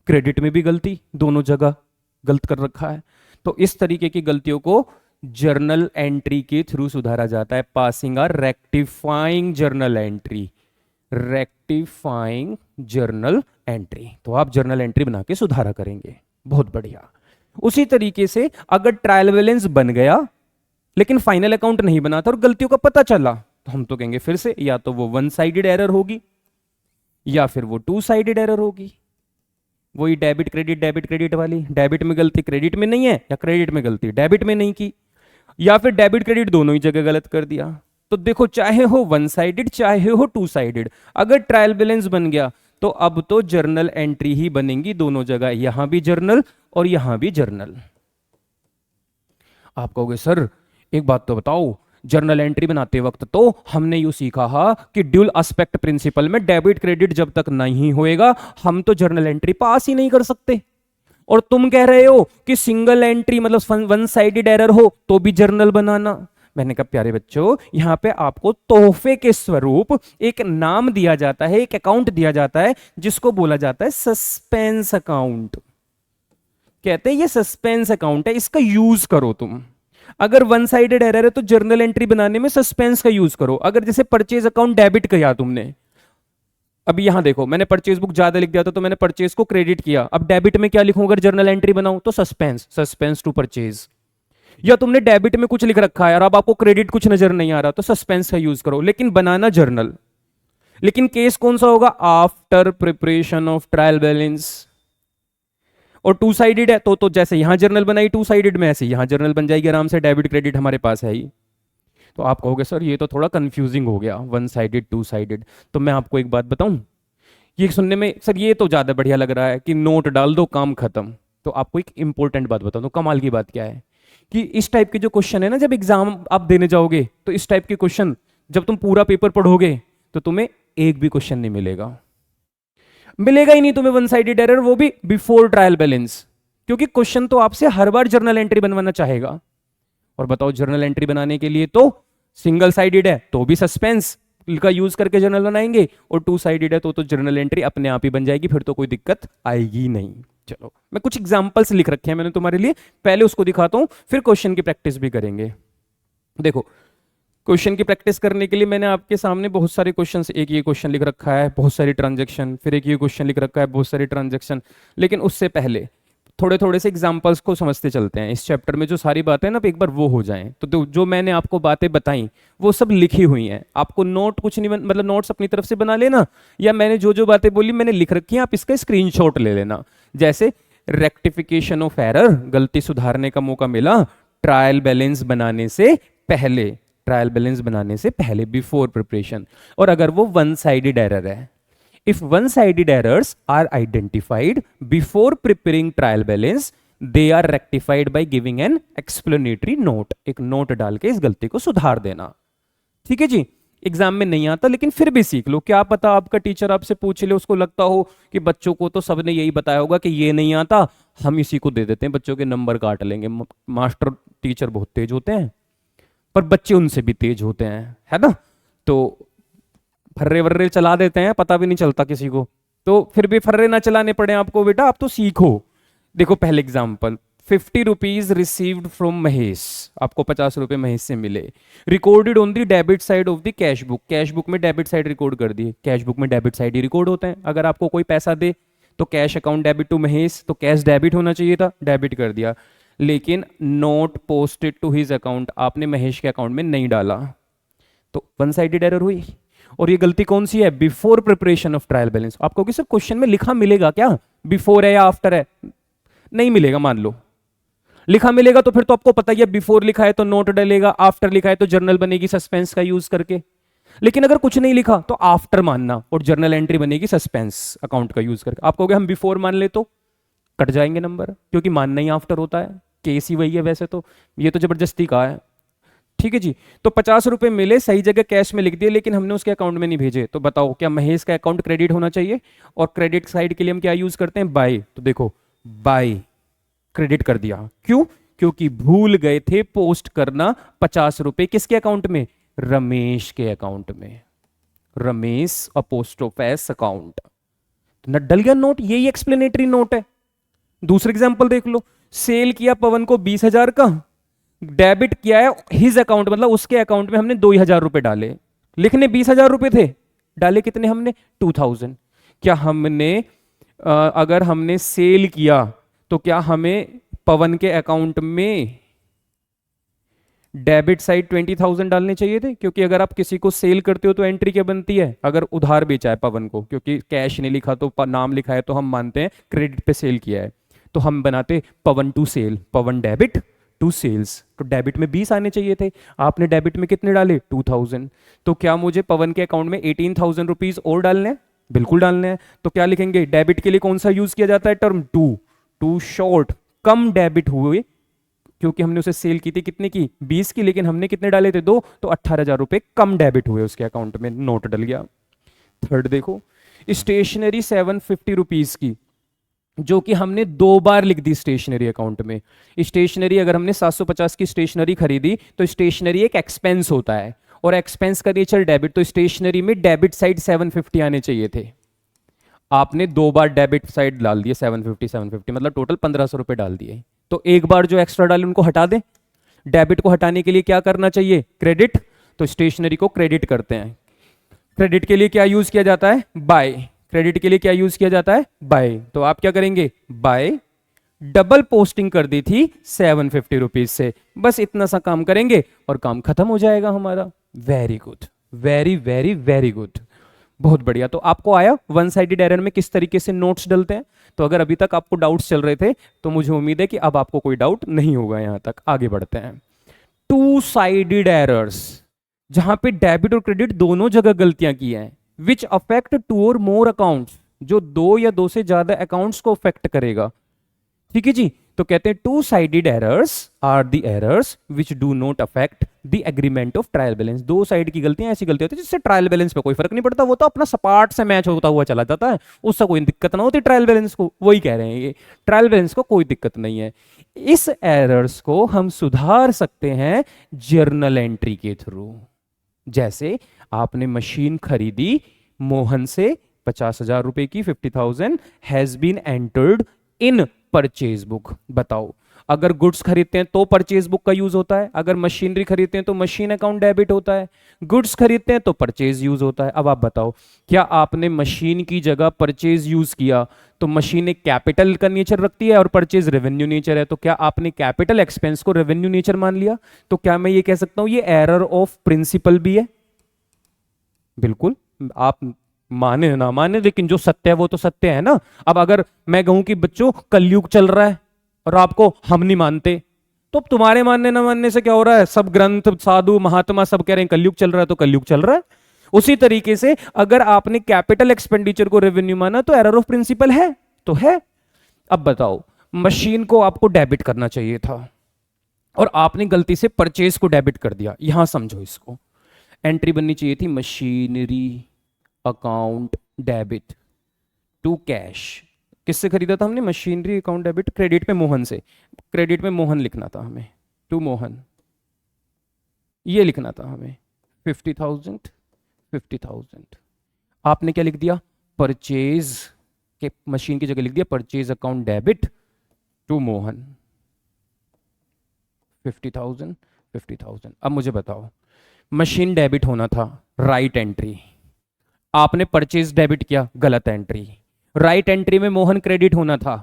[SPEAKER 1] क्रेडिट में भी गलती, दोनों जगह गलत कर रखा है, तो इस तरीके की गलतियों को जर्नल एंट्री के थ्रू सुधारा जाता है। Passing a rectifying journal entry, rectifying journal entry. तो आप जर्नल एंट्री बना के सुधारा करेंगे, बहुत बढ़िया। उसी तरीके से अगर ट्रायल बैलेंस बन गया लेकिन फाइनल अकाउंट नहीं बना था और गलतियों का पता चला, तो हम तो कहेंगे फिर से या तो वो वन साइडेड एरर होगी या फिर वो 2 साइडेड एरर होगी। वही डेबिट क्रेडिट वाली, डेबिट में गलती क्रेडिट में नहीं है, या क्रेडिट में गलती डेबिट में नहीं की, या फिर डेबिट क्रेडिट दोनों ही जगह गलत कर दिया। तो देखो, चाहे हो वन साइडेड चाहे हो 2 साइडेड, अगर ट्रायल बैलेंस बन गया तो अब तो जर्नल एंट्री ही बनेंगी दोनों जगह, यहां भी जर्नल और यहां भी जर्नल। आप कहोगे सर एक बात तो बताओ, जर्नल एंट्री बनाते वक्त तो हमने यूं सीखा कि ड्यूल एस्पेक्ट प्रिंसिपल में डेबिट क्रेडिट जब तक नहीं होएगा हम तो जर्नल एंट्री पास ही नहीं कर सकते, और तुम कह रहे हो कि सिंगल एंट्री मतलब वन साइडेड एरर हो तो भी जर्नल बनाना। मैंने कहा प्यारे बच्चों, यहां पे आपको तोहफे के स्वरूप एक नाम दिया जाता है, एक अकाउंट दिया जाता है जिसको बोला जाता है सस्पेंस अकाउंट। कहते हैं ये सस्पेंस अकाउंट है, इसका यूज करो तुम। अगर वन साइडेड एरर है तो जर्नल एंट्री बनाने में सस्पेंस का यूज करो। अगर जैसे परचेज अकाउंट डेबिट किया तुमने, अभी यहां देखो मैंने परचेज बुक ज्यादा लिख दिया था तो मैंने परचेज को क्रेडिट किया, अब डेबिट में क्या लिखूं अगर जर्नल एंट्री बनाऊं? तो सस्पेंस टू परचेज। या तुमने डेबिट में कुछ लिख रखा है और अब आपको क्रेडिट कुछ नजर नहीं आ रहा तो सस्पेंस का यूज करो, लेकिन बनाना जर्नल। लेकिन केस कौन सा होगा? After preparation of trial balance. और 2 साइडेड है तो जैसे यहां जर्नल बनाई 2 साइडेड में, ऐसे यहां जर्नल बन जाएगी आराम से, डेबिट क्रेडिट हमारे पास है ही। तो आप कहोगे सर ये तो थोड़ा कंफ्यूजिंग हो गया, वन साइडेड 2 साइडेड। तो मैं आपको एक बात बताऊं, ये सुनने में सर ये तो ज्यादा बढ़िया लग रहा है कि नोट डाल दो काम खत्म। तो आपको एक इंपॉर्टेंट बात बताऊं, तो कमाल की बात क्या है कि इस टाइप के जो क्वेश्चन है ना, जब एग्जाम आप देने जाओगे तो इस टाइप के क्वेश्चन जब तुम पूरा पेपर पढ़ोगे तो तुम्हें एक भी क्वेश्चन नहीं मिलेगा, मिलेगा ही नहीं तुम्हें वन साइडेड एरर, वो भी बिफोर ट्रायल बैलेंस, क्योंकि क्वेश्चन तो आपसे हर बार जर्नल एंट्री बनवाना चाहेगा। और बताओ जर्नल एंट्री बनाने के लिए तो सिंगल साइडेड है तो भी सस्पेंस का यूज करके जर्नल बनाएंगे, और टू साइडेड है तो जर्नल एंट्री अपने आप ही बन जाएगी, फिर तो कोई दिक्कत आएगी नहीं। चलो मैं कुछ एग्जांपल्स लिख रखे हैं मैंने तुम्हारे लिए, पहले उसको दिखाता हूं, फिर क्वेश्चन की प्रैक्टिस भी करेंगे। देखो क्वेश्चन की प्रैक्टिस करने के लिए मैंने आपके सामने बहुत सारे क्वेश्चन, एक ये क्वेश्चन लिख रखा है, बहुत सारी ट्रांजैक्शन, फिर एक ये क्वेश्चन लिख रखा है, बहुत सारी ट्रांजैक्शन। लेकिन उससे पहले थोड़े थोड़े से एग्जांपल्स को समझते चलते हैं। इस चैप्टर में जो सारी बातें ना एक बार वो हो जाएं, तो जो मैंने आपको बातें बताई वो सब लिखी हुई हैं, आपको नोट कुछ नहीं मतलब नोट्स अपनी तरफ से बना लेना, या मैंने जो जो बातें बोली मैंने लिख रखी हैं, आप इसका स्क्रीनशॉट ले लेना। जैसे रेक्टिफिकेशन ऑफ एरर, गलती सुधारने का मौका मिला ट्रायल बैलेंस बनाने से पहले, ट्रायल बैलेंस बनाने से पहले, बिफोर प्रिपरेशन। और अगर वो वन साइडेड एरर है, if one-sided errors are identified before preparing trial balance, they are rectified by giving an explanatory note। एक नोट डाल के इस गलती को सुधार देना। ठीक है जी, एग्जाम में नहीं आता लेकिन फिर भी सीख लो, क्या पता आपका टीचर आपसे पूछ ले, उसको लगता हो कि बच्चों को तो सबने यही बताया होगा कि ये नहीं आता, हम इसी को दे देते हैं, बच्चों के नंबर काट लेंगे। मास्टर टीचर बहुत तेज होते हैं पर बच्चे उनसे भी तेज होते हैं, है ना, तो फर्रे वर्रे चला देते हैं, पता भी नहीं चलता किसी को। तो फिर भी फर्रे ना चलाने पड़े आपको बेटा, आप तो सीखो। देखो पहले example, 50 rupees received from Mahesh, आपको 50 रुपए महेश से मिले, recorded on the debit side of the cash book, cash book में डेबिट साइड रिकॉर्ड कर दिए, कैश बुक में डेबिट साइड ही रिकॉर्ड होता है। अगर आपको कोई पैसा दे तो cash account debit to Mahesh, तो कैश डेबिट होना चाहिए था, डेबिट कर दिया, लेकिन not posted to his account आपने महेश के अकाउंट में नहीं डाला, तो वन साइडेड एरर हुई। और ये गलती कौन सी है, before preparation of trial balance. आपको कि सर क्वेश्चन में लिखा मिलेगा क्या, बिफोर है या आफ्टर है, नहीं मिलेगा, मान लो लिखा मिलेगा तो फिर तो आपको पता ही है, बिफोर लिखा है तो नोट डलेगा, आफ्टर लिखा है तो जर्नल बनेगी सस्पेंस का यूज करके। लेकिन अगर कुछ नहीं लिखा तो आफ्टर मानना और जर्नल एंट्री बनेगी सस्पेंस अकाउंट का यूज करके। आप कहोगे हम बिफोर मान ले तो कट जाएंगे नंबर, क्योंकि मानना ही आफ्टर होता है, केस ही वही है वैसे तो, ये तो जबरदस्ती कहा है। ठीक है जी, तो 50 रुपए मिले, सही जगह कैश में लिख दिए, लेकिन हमने उसके अकाउंट में नहीं भेजे, तो बताओ क्या महेश का अकाउंट क्रेडिट होना चाहिए? और क्रेडिट साइड के लिए हम क्या यूज करते हैं, बाय। तो देखो बाय क्रेडिट कर दिया, क्यों? क्योंकि भूल गए थे पोस्ट करना 50 रुपए किसके अकाउंट में, रमेश के अकाउंट में, रमेश अपोस्ट्रोफेस अकाउंट। तो डल गया नोट, यही एक्सप्लेनेटरी नोट है। दूसरा एग्जांपल देख लो, सेल किया पवन को 20,000 का, डेबिट किया है हिज अकाउंट, मतलब उसके अकाउंट में हमने 2,000 रुपए डाले, लिखने 20,000 रुपए थे, डाले कितने हमने, 2,000। क्या हमने अगर हमने सेल किया तो क्या हमें पवन के अकाउंट में डेबिट साइड 20,000 डालने चाहिए थे? क्योंकि अगर आप किसी को सेल करते हो तो एंट्री क्या बनती है, अगर उधार बेचा है पवन को, क्योंकि कैश नहीं लिखा तो नाम लिखा है तो हम मानते हैं क्रेडिट पे सेल किया है, तो हम बनाते Pawan to sale, Pawan debit to sales, तो डेबिट में 20 आने चाहिए थे, आपने डेबिट में कितने डाले, 2,000। तो क्या मुझे पवन के अकाउंट में 18,000 रुपीज और डालने हैं? बिल्कुल डालने हैं। तो क्या लिखेंगे, डेबिट के लिए कौन सा यूज किया जाता है टर्म, टू शॉर्ट, कम डेबिट हुए, क्योंकि हमने उसे सेल की थी कितने की, 20 की, लेकिन हमने कितने डाले थे, 2, तो 18,000 रुपए कम डेबिट हुए उसके अकाउंट में, नोट डल गया। थर्ड देखो, स्टेशनरी 750 रुपीज की, जो कि हमने 2 बार लिख दी स्टेशनरी अकाउंट में। स्टेशनरी अगर हमने 750 की स्टेशनरी खरीदी तो स्टेशनरी एक एक्सपेंस होता है, और एक्सपेंस का नेचर डेबिट, तो स्टेशनरी में डेबिट साइड 750 आने चाहिए थे, आपने 2 बार डेबिट साइड डाल दिए 750 मतलब टोटल 1,500 रुपए डाल दिए। तो एक बार जो एक्स्ट्रा डाले उनको हटा दें। डेबिट को हटाने के लिए क्या करना चाहिए, क्रेडिट, तो स्टेशनरी को क्रेडिट करते हैं। क्रेडिट के लिए क्या यूज किया जाता है, बाय। क्रेडिट के लिए क्या यूज किया जाता है, बाय। तो आप क्या करेंगे, बाय, डबल पोस्टिंग कर दी थी 750 रुपीज से, बस इतना सा काम करेंगे और काम खत्म हो जाएगा हमारा। Very good, very very very good, बहुत बढ़िया। तो आपको आया वन साइडेड एरर में किस तरीके से नोट्स डलते हैं। तो अगर अभी तक आपको डाउट्स चल रहे थे तो मुझे उम्मीद है कि अब आपको कोई डाउट नहीं होगा। यहां तक आगे बढ़ते हैं। टू साइडेड एरर्स, जहां पे डेबिट और क्रेडिट दोनों जगह गलतियां की हैं, विच अफेक्ट 2 और मोर अकाउंट्स, जो 2 या 2 से ज्यादा अकाउंट्स को अफेक्ट करेगा। ठीक है जी, तो कहते हैं two sided errors are the errors which do not affect the agreement of trial balance. दो साइड की गलतियां ऐसी गलती होती है जिससे ट्रायल बैलेंस पे कोई फर्क नहीं पड़ता, वो तो अपना सपाट से मैच होता हुआ चला जाता है, उससे कोई दिक्कत ना होती ट्रायल बैलेंस को। वही कह रहे हैं ये, ट्रायल बैलेंस को कोई दिक्कत नहीं है। इस एरर्स को हम सुधार सकते हैं जर्नल एंट्री के थ्रू। जैसे आपने मशीन खरीदी मोहन से 50,000 रुपए की, 50,000 has been entered in purchase book. बताओ, अगर गुड्स खरीदते हैं तो परचेज बुक का यूज होता है, अगर मशीनरी खरीदते हैं तो मशीन अकाउंट डेबिट होता है, गुड्स खरीदते हैं तो परचेज यूज होता है। अब आप बताओ, क्या आपने मशीन की जगह परचेज यूज किया तो मशीन एक कैपिटल का नेचर रखती है और परचेज रेवेन्यू नेचर है, तो क्या आपने कैपिटल एक्सपेंस को रेवेन्यू नेचर मान लिया? तो क्या मैं ये कह सकता हूं ये एरर ऑफ प्रिंसिपल भी है? बिल्कुल, आप माने ना माने लेकिन जो सत्य है वो तो सत्य है ना। अब अगर मैं कहूं कि बच्चों कलयुग चल रहा है और आपको हम नहीं मानते, तो तुम्हारे मानने ना मानने से क्या हो रहा है? सब ग्रंथ, साधु, महात्मा सब कह रहे हैं कलयुग चल रहा है, तो कलयुग चल रहा है। उसी तरीके से अगर आपने कैपिटल एक्सपेंडिचर को रेवेन्यू माना तो एरर ऑफ प्रिंसिपल है तो है। अब बताओ, मशीन को आपको डेबिट करना चाहिए था और आपने गलती से परचेज को डेबिट कर दिया। यहां समझो, इसको एंट्री बननी चाहिए थी machinery account debit to cash. किससे खरीदा था हमने? मशीनरी अकाउंट डेबिट, क्रेडिट में मोहन से। क्रेडिट में मोहन लिखना था हमें, टू मोहन, ये लिखना था हमें 50,000 50,000। आपने क्या लिख दिया? परचेज के मशीन की जगह लिख दिया purchase account debit to Mohan 50,000 50,000। अब मुझे बताओ, मशीन डेबिट होना था, राइट एंट्री, आपने परचेज डेबिट किया, गलत एंट्री। राइट एंट्री में मोहन क्रेडिट होना था,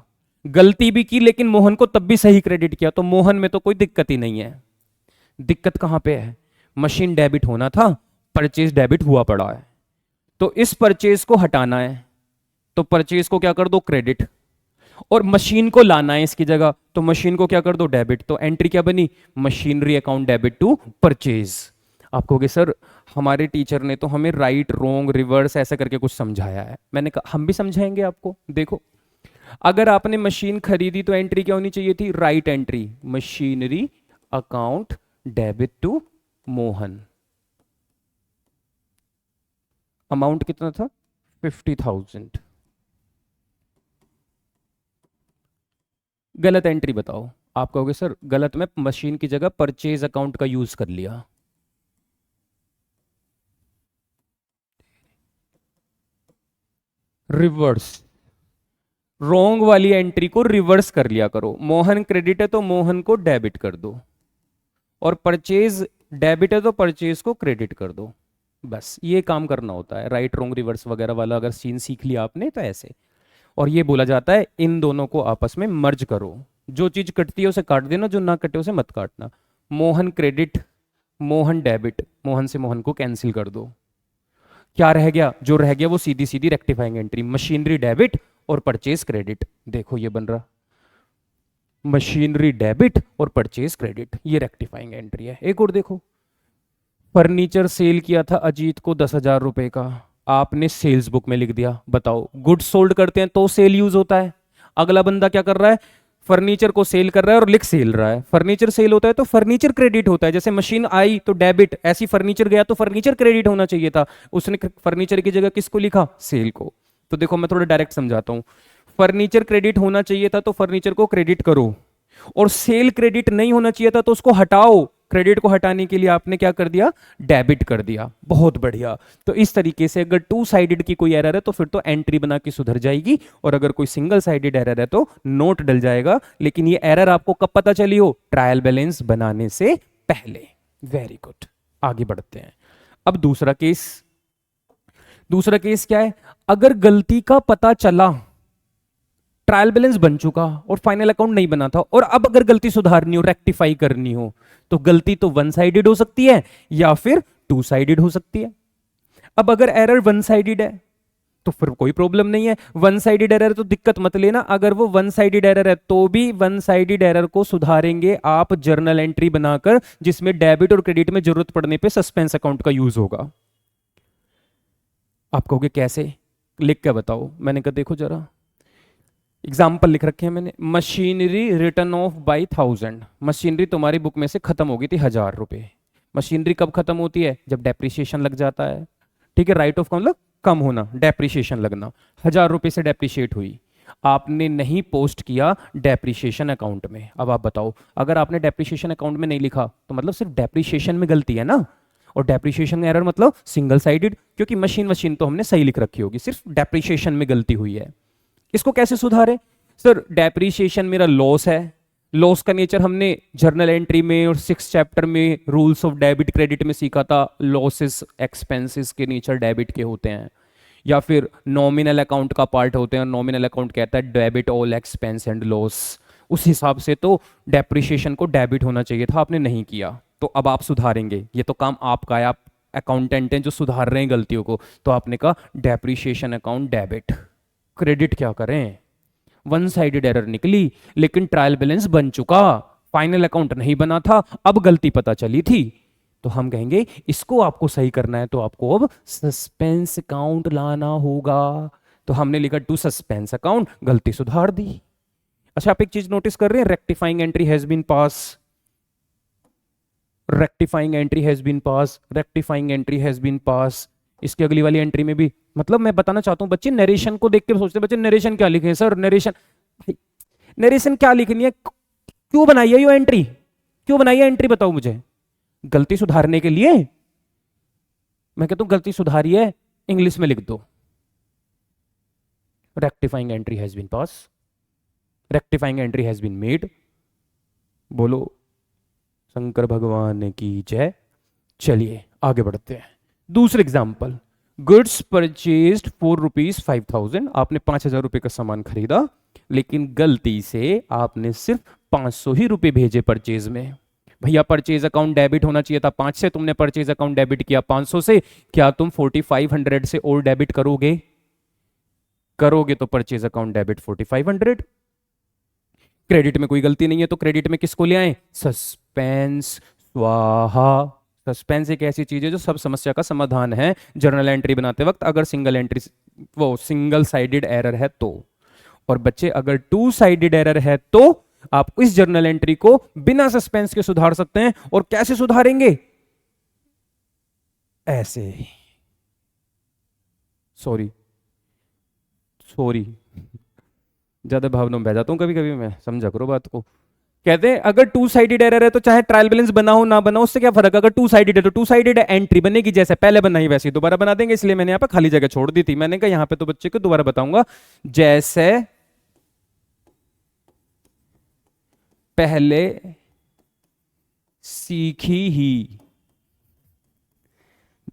[SPEAKER 1] गलती भी की लेकिन मोहन को तब भी सही क्रेडिट किया, तो मोहन में तो कोई दिक्कत ही नहीं है। दिक्कत कहां पे है? मशीन डेबिट होना था, परचेज डेबिट हुआ पड़ा है, तो इस परचेज को हटाना है, तो परचेज को क्या कर दो? क्रेडिट। और मशीन को लाना है इसकी जगह, तो मशीन को क्या कर दो? डेबिट। तो एंट्री क्या बनी? Machinery account debit to purchase. आप कहोगे सर हमारे टीचर ने तो हमें राइट, रोंग, रिवर्स ऐसा करके कुछ समझाया है। मैंने कहा हम भी समझाएंगे आपको। देखो, अगर आपने मशीन खरीदी तो एंट्री क्या होनी चाहिए थी? Right entry, machinery account debit to Mohan. Amount कितना था? 50,000। गलत एंट्री बताओ। आप कहोगे सर गलत, में मशीन की जगह परचेज अकाउंट का यूज कर लिया। रिवर्स, रोंग वाली एंट्री को रिवर्स कर लिया करो। मोहन क्रेडिट है तो मोहन को डेबिट कर दो, और परचेज डेबिट है तो परचेज को क्रेडिट कर दो। बस ये काम करना होता है। राइट, रोंग, रिवर्स वगैरह वाला अगर सीन सीख लिया आपने तो ऐसे। और ये बोला जाता है इन दोनों को आपस में मर्ज करो, जो चीज कटती है उसे काट देना, जो ना कटे उसे मत काटना। मोहन क्रेडिट, मोहन डेबिट, मोहन से मोहन को कैंसिल कर दो। क्या रह गया? जो रह गया वो सीधी सीधी रेक्टिफाइंग एंट्री, मशीनरी डेबिट और परचेज क्रेडिट। देखो ये बन रहा, मशीनरी डेबिट और परचेज क्रेडिट, ये रेक्टिफाइंग एंट्री है। एक और देखो, फर्नीचर सेल किया था अजीत को 10,000 रुपए का, आपने सेल्स बुक में लिख दिया। बताओ, गुड्स सोल्ड करते हैं तो सेल यूज होता है। अगला बंदा क्या कर रहा है? फर्नीचर को सेल कर रहा है और लिख सेल रहा है। फर्नीचर सेल होता है तो फर्नीचर क्रेडिट होता है। जैसे मशीन आई तो डेबिट, ऐसी फर्नीचर गया तो फर्नीचर क्रेडिट होना चाहिए था। उसने फर्नीचर की जगह किसको लिखा? सेल को। तो देखो मैं थोड़ा डायरेक्ट समझाता हूं। फर्नीचर क्रेडिट होना चाहिए था तो फर्नीचर को क्रेडिट करो, और सेल क्रेडिट नहीं होना चाहिए था तो उसको हटाओ। क्रेडिट को हटाने के लिए आपने क्या कर दिया? डेबिट कर दिया। बहुत बढ़िया। तो इस तरीके से अगर टू साइडेड की कोई एरर है तो फिर तो एंट्री बना के सुधर जाएगी, और अगर कोई सिंगल साइडेड एरर है तो नोट डल जाएगा। लेकिन ये एरर आपको कब पता चली हो? ट्रायल बैलेंस बनाने से पहले। वेरी गुड, आगे बढ़ते हैं। अब दूसरा केस। दूसरा केस क्या है? अगर गलती का पता चला, ट्रायल बैलेंस बन चुका और फाइनल अकाउंट नहीं बना था, और अब अगर गलती सुधारनी हो, रेक्टिफाई करनी हो, तो गलती तो वन साइडेड हो सकती है या फिर टू साइडेड हो सकती है। अब अगर एरर वन साइडेड है तो फिर कोई प्रॉब्लम नहीं है। वन साइडेड एरर तो दिक्कत मत लेना। अगर वो वन साइडेड एरर है तो भी वन साइडेड एरर को सुधारेंगे आप जर्नल एंट्री बनाकर, जिसमें डेबिट और क्रेडिट में जरूरत पड़ने पे सस्पेंस अकाउंट का यूज होगा। आप कहोगे कैसे? लिख के बताओ। मैंने कहा देखो जरा, एग्जाम्पल लिख रखे हैं मैंने, machinery return of by 1000, machinery तुम्हारी बुक में से खत्म हो गई थी 1000 रुपए। मशीनरी कब खत्म होती है? जब डेप्रिसिएशन लग जाता है। ठीक है, राइट ऑफ का मतलब कम होना, डेप्रिसिएशन लगना। 1000 रुपए से डेप्रिशिएट हुई, आपने नहीं पोस्ट किया डेप्रिसिएशन अकाउंट में। अब आप बताओ, अगर आपने डेप्रिसिएशन अकाउंट में नहीं लिखा तो मतलब सिर्फ डेप्रिसिएशन में गलती है ना, और डेप्रिसिएशन में एरर मतलब सिंगल साइडेड, क्योंकि मशीन मशीन तो हमने सही लिख रखी होगी, सिर्फ डेप्रिसिएशन में गलती हुई है। इसको कैसे सुधारे? सर डेप्रिसिएशन मेरा लॉस है, लॉस का नेचर हमने जर्नल एंट्री में और 6 चैप्टर में रूल्स ऑफ डेबिट क्रेडिट में सीखा था, लॉसेस एक्सपेंसेस के नेचर डेबिट के होते हैं, या फिर नॉमिनल अकाउंट का पार्ट होते हैं, और नॉमिनल अकाउंट कहता है debit all expense and loss. उस हिसाब से तो डेप्रिसिएशन को डेबिट होना चाहिए था, आपने नहीं किया, तो अब आप सुधारेंगे, ये तो काम आपका है, आप अकाउंटेंट हैं जो सुधार रहे हैं गलतियों को। तो आपने कहा डेप्रिसिएशन अकाउंट डेबिट, क्रेडिट क्या करें? वन साइडेड एरर निकली, लेकिन ट्रायल बैलेंस बन चुका, फाइनल अकाउंट नहीं बना था, अब गलती पता चली थी, तो हम कहेंगे इसको आपको सही करना है, तो आपको अब सस्पेंस अकाउंट लाना होगा। तो हमने लिखा टू सस्पेंस अकाउंट, गलती सुधार दी। अच्छा, आप एक चीज नोटिस कर रहे हैं, rectifying entry has been pass, rectifying entry has been pass, rectifying entry has been pass. इसकी अगली वाली एंट्री में भी, मतलब मैं बताना चाहता हूं, बच्चे नरेशन को देख के सोचते हैं बच्चे नरेशन क्या लिखे सर, नरेशन, नरेशन क्या लिखनी है, क्यों बनाई है ये एंट्री, क्यों बनाई है एंट्री, बताओ मुझे। गलती सुधारने के लिए? मैं कहता हूं गलती सुधारी है, इंग्लिश में लिख दो, rectifying entry has been pass, rectifying entry has been made. बोलो शंकर भगवान की जय। चलिए आगे बढ़ते हैं। दूसरे एग्जाम्पल, गुड्स परचेज्ड फॉर ₹5,000, आपने 5,000 रुपए का सामान खरीदा, लेकिन गलती से आपने सिर्फ 500 ही रुपए भेजे परचेज में। भैया परचेज अकाउंट डेबिट होना चाहिए था 5 से, तुमने परचेज अकाउंट डेबिट किया 500 से, क्या तुम 4500 से और डेबिट करोगे? करोगे तो परचेज अकाउंट डेबिट 4500। क्रेडिट में कोई गलती नहीं है, तो क्रेडिट में किसको ले आए? सस्पेंस स्वाहा। सस्पेंस एक ऐसी चीज है जो सब समस्या का समाधान है जर्नल एंट्री बनाते वक्त, अगर सिंगल एंट्री, वो सिंगल साइडेड एरर है तो। और बच्चे अगर 2 साइडेड एरर है तो आप इस जर्नल एंट्री को बिना सस्पेंस के सुधार सकते हैं। और कैसे सुधारेंगे? ऐसे, सॉरी सॉरी, ज्यादा भावनाओं में बह जाता हूं कभी कभी मैं, समझा करो बात को। कहते हैं अगर 2 साइडेड एरर है तो चाहे ट्रायल बैलेंस बना हो ना बना हो, उससे क्या फर्क है? अगर 2 साइडेड है तो 2 साइडेड एंट्री बनेगी, जैसे पहले बनाई वैसे दोबारा बना देंगे, इसलिए मैंने यहां पर खाली जगह छोड़ दी थी। मैंने कहा यहां पे तो बच्चे को दोबारा बताऊंगा, जैसे पहले सीखी ही।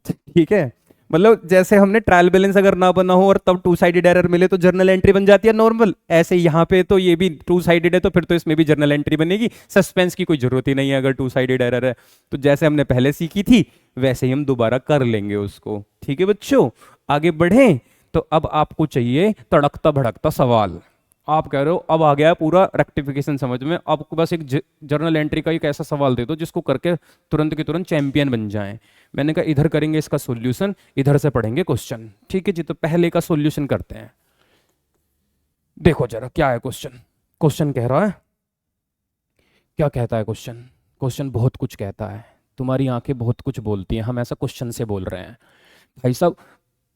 [SPEAKER 1] ठीक है, मतलब जैसे हमने ट्रायल बैलेंस अगर ना बना हो और तब 2 साइडेड एरर मिले तो जर्नल एंट्री बन जाती है नॉर्मल, ऐसे यहाँ पे तो ये भी 2 साइडेड है तो फिर तो इसमें भी जर्नल एंट्री बनेगी, सस्पेंस की कोई जरूरत ही नहीं है अगर 2 साइडेड एरर है। तो जैसे हमने पहले सीखी थी वैसे ही हम दोबारा कर लेंगे उसको। ठीक है बच्चों, आगे बढ़ें। तो अब आपको चाहिए तड़कता भड़कता सवाल। आप कह रहे हो अब आ गया पूरा रेक्टिफिकेशन समझ में, आपको बस एक जर्नल एंट्री का एक ऐसा सवाल दे दो जिसको करके तुरंत के तुरंत चैंपियन बन जाएं। मैंने कहा इधर करेंगे इसका सॉल्यूशन, इधर से पढ़ेंगे क्वेश्चन। ठीक है जी, तो पहले का सॉल्यूशन करते हैं। देखो जरा क्या है क्वेश्चन। क्वेश्चन कह रहा है, क्या कहता है क्वेश्चन? क्वेश्चन बहुत कुछ कहता है, तुम्हारी आंखें बहुत कुछ बोलती हैं, हम ऐसा क्वेश्चन से बोल रहे हैं। भाई साहब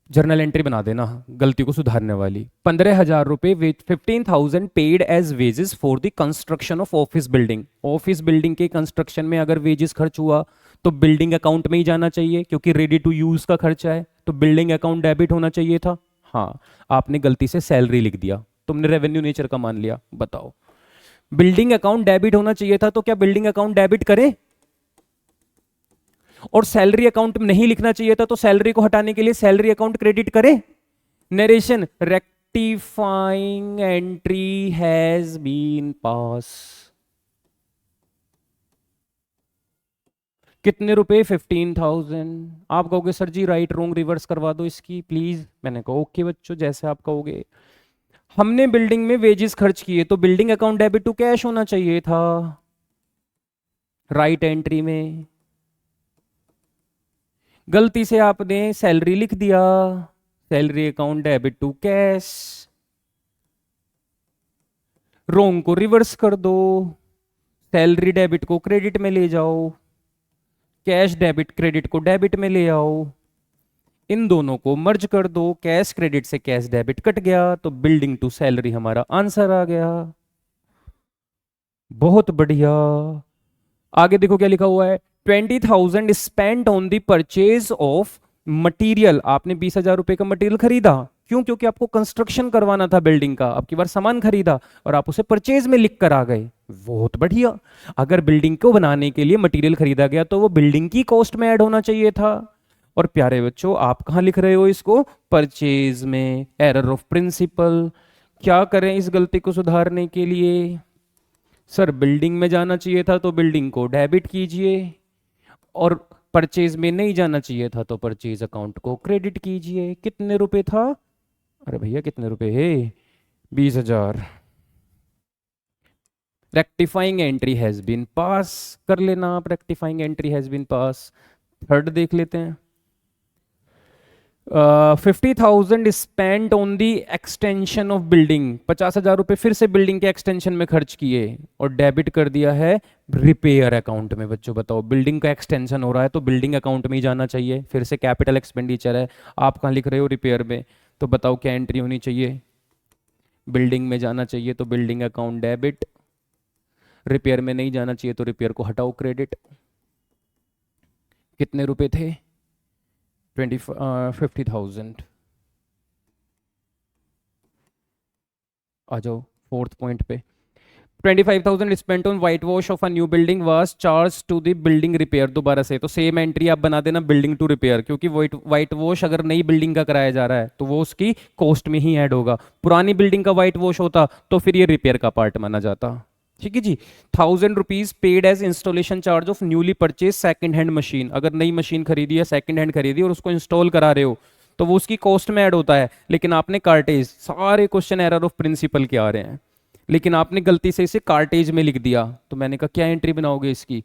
[SPEAKER 1] जर्नल एंट्री बना देना गलती को सुधारने वाली। 15,000 रुपए, 15,000 paid as wages for the construction of office building. Office building के कंस्ट्रक्शन में अगर वेजेस खर्च हुआ तो बिल्डिंग अकाउंट में ही जाना चाहिए, क्योंकि रेडी टू यूज का खर्चा है, तो बिल्डिंग अकाउंट डेबिट होना चाहिए था। हाँ, आपने गलती से सैलरी लिख दिया, तुमने रेवेन्यू नेचर का मान लिया। बताओ, बिल्डिंग अकाउंट डेबिट होना चाहिए था, तो क्या बिल्डिंग अकाउंट डेबिट करें? और सैलरी अकाउंट में नहीं लिखना चाहिए था, तो सैलरी को हटाने के लिए सैलरी अकाउंट क्रेडिट करें। Narration, rectifying entry has been pass. कितने रुपए? 15,000। आप कहोगे sir ji right wrong reverse करवा दो इसकी प्लीज। मैंने कहा ओके बच्चों, जैसे आप कहोगे। हमने बिल्डिंग में वेजेस खर्च किए तो building account debit to cash होना चाहिए था राइट एंट्री में। गलती से आपने सैलरी लिख दिया, salary account debit to cash. Wrong को रिवर्स कर दो, सैलरी डेबिट को क्रेडिट में ले जाओ, कैश डेबिट क्रेडिट को डेबिट में ले आओ, इन दोनों को मर्ज कर दो, कैश क्रेडिट से कैश डेबिट कट गया, तो बिल्डिंग टू सैलरी हमारा आंसर आ गया। बहुत बढ़िया। आगे देखो क्या लिखा हुआ है, 20,000 spent on the purchase of material. आपने 20,000 रुपए का मटेरियल खरीदा, क्यों? क्योंकि आपको कंस्ट्रक्शन करवाना था बिल्डिंग का, आपकी बार सामान खरीदा और आप उसे परचेज में लिख कर आ गए। बहुत बढ़िया। अगर बिल्डिंग को बनाने के लिए मटेरियल खरीदा गया तो वो बिल्डिंग की कॉस्ट में ऐड होना चाहिए था। और प्यारे बच्चों, आप कहां लिख रहे हो इसको? परचेज में। Error of principle. क्या करें इस गलती को सुधारने के लिए? सर, बिल्डिंग में जाना चाहिए था तो बिल्डिंग को डेबिट कीजिए, और परचेज में नहीं जाना चाहिए था तो परचेज अकाउंट को क्रेडिट कीजिए। कितने रुपए था? अरे भैया कितने रुपए है? 20,000। Rectifying entry has been pass. कर लेना आप, rectifying entry has been pass. Third देख लेते हैं। 50,000 spent on the extension of building. 50,000 रुपए फिर से बिल्डिंग के एक्सटेंशन में खर्च किए और डेबिट कर दिया है रिपेयर अकाउंट में। बच्चों बताओ, बिल्डिंग का एक्सटेंशन हो रहा है तो बिल्डिंग अकाउंट में ही जाना चाहिए, फिर से कैपिटल एक्सपेंडिचर है। आप कहाँ लिख रहे हो? रिपेयर में। तो बताओ क्या एंट्री होनी चाहिए? बिल्डिंग में जाना चाहिए तो बिल्डिंग अकाउंट डेबिट, रिपेयर में नहीं जाना चाहिए तो रिपेयर को हटाओ क्रेडिट। कितने रुपए थे? 50,000। आ जाओ फोर्थ पॉइंट पे। 25,000 spent on white wash of a new building was charge to the building repair. दोबारा से तो सेम एंट्री आप बना देना, बिल्डिंग टू रिपेयर, क्योंकि वाइट वॉश अगर नई बिल्डिंग का कराया जा रहा है तो वो उसकी कॉस्ट में ही ऐड होगा। पुरानी बिल्डिंग का वाइट वॉश होता तो फिर ये रिपेयर का पार्ट माना जाता। ठीक है जी। 1,000 rupees paid as installation charge of newly purchase second hand machine. अगर नई मशीन खरीदी है, सेकंड हैंड खरीदी और उसको इंस्टॉल करा रहे हो तो वो उसकी कॉस्ट में ऐड होता है, लेकिन आपने कार्टेज, सारे क्वेश्चन एरर ऑफ प्रिंसिपल के आ रहे हैं, लेकिन आपने गलती से इसे कार्टेज में लिख दिया। तो मैंने कहा क्या एंट्री बनाओगे इसकी?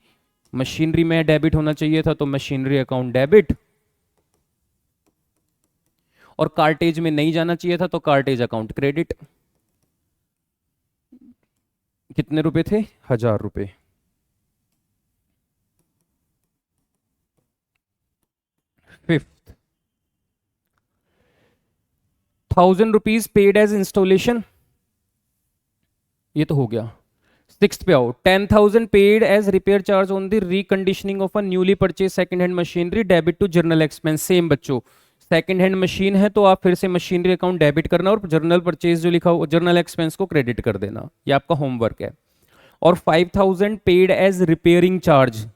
[SPEAKER 1] मशीनरी में डेबिट होना चाहिए था तो मशीनरी अकाउंट डेबिट, और कार्टेज में नहीं जाना चाहिए था तो कार्टेज अकाउंट क्रेडिट। कितने रुपए थे? 1,000 रुपए। Fifth, 1,000 rupees paid as installation, ये तो हो गया। सिक्स्थ पे आओ। 10,000 paid as repair charge on the reconditioning of a newly purchase second hand machinery debit to journal expense. Same बच्चों, सेकंड हैंड मशीन है तो आप फिर से मशीनरी अकाउंट डेबिट करना और जर्नल परचेज जो लिखा हो, जर्नल एक्सपेंस को क्रेडिट कर देना। ये आपका होमवर्क है। और 5,000 paid as repairing charge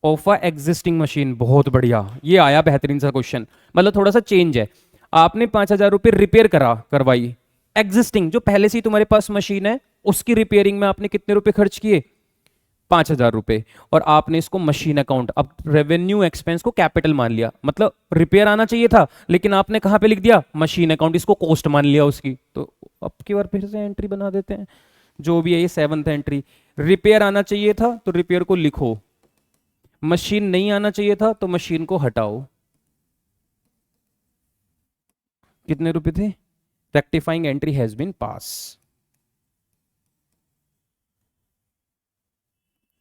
[SPEAKER 1] of a existing machine. बहुत बढ़िया, ये आया बेहतरीन सा क्वेश्चन। मतलब थोड़ा सा चेंज है। आपने 5,000 रुपये रिपेयर करवाई, एग्जिस्टिंग जो पहले से ही तुम्हारे पास मशीन है उसकी रिपेयरिंग में आपने कितने रुपए खर्च किए? 5,000 रुपए। और आपने इसको मशीन अकाउंट, अब रेवेन्यू एक्सपेंस को कैपिटल मान लिया, मतलब रिपेयर आना चाहिए था लेकिन आपने कहां पे लिख दिया? Machine account. इसको कॉस्ट मान लिया उसकी। तो अब की बार फिर से एंट्री बना देते हैं, जो भी है ये 7th एंट्री। रिपेयर आना चाहिए था तो रिपेयर को लिखो, मशीन नहीं आना चाहिए था तो मशीन को हटाओ। कितने रुपए थे? Rectifying entry has been pass.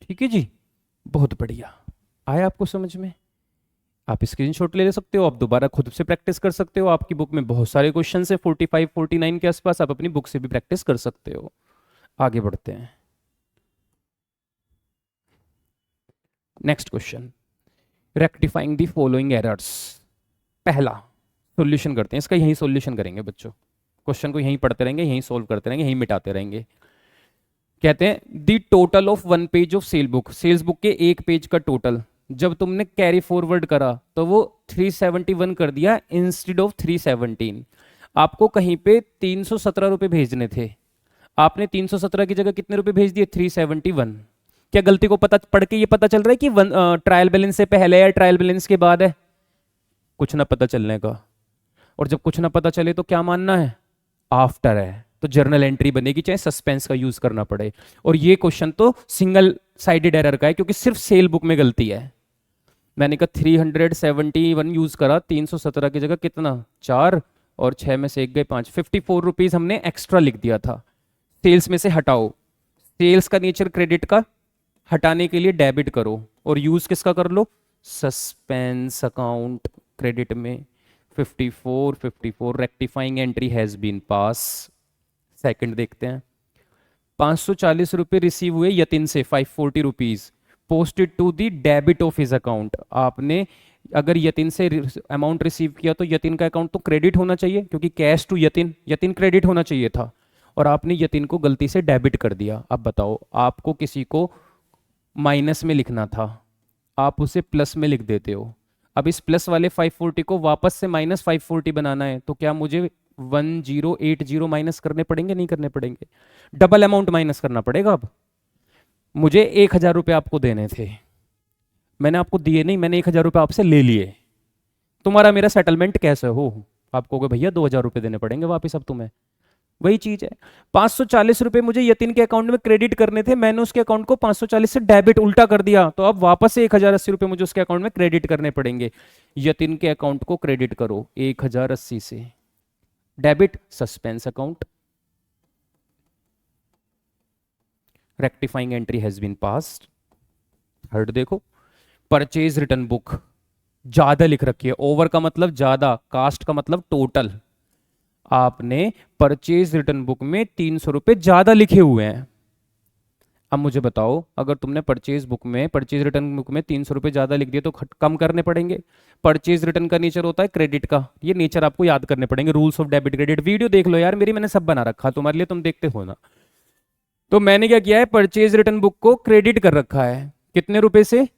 [SPEAKER 1] ठीक है जी, बहुत बढ़िया। आया आपको समझ में? आप स्क्रीनशॉट ले सकते हो, आप दोबारा खुद से प्रैक्टिस कर सकते हो। आपकी बुक में बहुत सारे क्वेश्चन है, 45 49 के आसपास। आप अपनी बुक से भी प्रैक्टिस कर सकते हो। आगे बढ़ते हैं। Next question, rectifying the following errors. पहला सॉल्यूशन करते हैं इसका, यही सॉल्यूशन करेंगे बच्चों। क्वेश्चन को यहीं पढ़ते रहेंगे, यहीं सोल्व करते रहेंगे, यहीं मिटाते रहेंगे। कहते हैं the total of 1 page of sale book. Sales book के 1 पेज का टोटल जब तुमने कैरी फॉरवर्ड करा तो वो 371 कर दिया इंस्टेड ऑफ 317। आपको कहीं पे 317 रुपए भेजने थे, आपने 317 की जगह कितने रुपए भेज दिए? 371। क्या गलती को पता पढ़ के ये पता चल रहा है कि ट्रायल बैलेंस से पहले या ट्रायल बैलेंस के बाद है? कुछ ना पता चलने का। और जब कुछ ना पता चले तो क्या मानना है? आफ्टर है। तो जर्नल एंट्री बनेगी चाहे सस्पेंस का यूज करना पड़े। और ये क्वेश्चन तो सिंगल साइडेड एरर का है क्योंकि सिर्फ सेल बुक में गलती है। मैंने कहा 371 यूज करा, 317 की जगह कितना? 4, और 6 में से 1 गए 5। 54 रुपीज हमने एक्स्ट्रा लिख दिया था। सेल्स में से हटाओ, सेल्स का नेचर क्रेडिट का, हटाने के लिए डेबिट करो, और यूज किसका कर लो, सस्पेंस अकाउंट क्रेडिट में 54 rectifying entry has been pass. Second देखते हैं, 540 रुपये रिसीव हुए यतिन से, 540 rupees posted to the debit of his account. आपने अगर यतिन से अमाउंट रिसीव किया तो यतिन का अकाउंट तो क्रेडिट होना चाहिए, क्योंकि cash to Yatin, Yatin credit होना चाहिए था, और आपने यतिन को गलती से डेबिट कर दिया। अब बताओ, आपको किसी को माइनस में लिखना था, आप उसे प्लस में लिख देते हो। अब इस प्लस वाले 540 को वापस से माइनस 540 बनाना है, तो क्या मुझे 1080 माइनस करने पड़ेंगे, नहीं करने पड़ेंगे, डबल अमाउंट माइनस करना पड़ेगा। अब मुझे 1000 रुपये आपको देने थे, मैंने आपको दिए नहीं, मैंने 1000 रुपये आपसे ले लिए, तुम्हारा मेरा सेटलमेंट कैसे हो, आपको कहोगे भैया 2000 रुपये देने पड़ेंगे वापस अब तुम्हें। वही चीज है, 540 रुपये मुझे यतिन के अकाउंट में क्रेडिट करने थे, मैंने उसके अकाउंट को 540 से डेबिट उल्टा कर दिया, तो अब वापस से 1080 रुपये मुझे उसके अकाउंट में क्रेडिट करने पड़ेंगे। यतिन के अकाउंट को क्रेडिट करो 1080 से, debit suspense account, rectifying entry has been passed. Third देखो, परचेज रिटर्न बुक ज्यादा लिख रखी है, ओवर का मतलब ज्यादा, कास्ट का मतलब टोटल। आपने परचेज रिटर्न बुक में 300 रुपये ज्यादा लिखे हुए हैं। अब मुझे बताओ, अगर तुमने परचेज रिटर्न बुक में 300 रुपये ज्यादा लिख दिए तो कम करने पड़ेंगे। परचेज रिटर्न का नेचर होता है क्रेडिट का, ये नेचर आपको याद करने पड़ेंगे, rules of debit credit. Video देख लो यार मेरी, मैंने सब बना रखा तुम्हारे लिए, तुम देखते हो ना। तो मैंने क्या किया है, परचेज रिटर्न बुक को क्रेडिट कर रखा है, कितने रुपए से,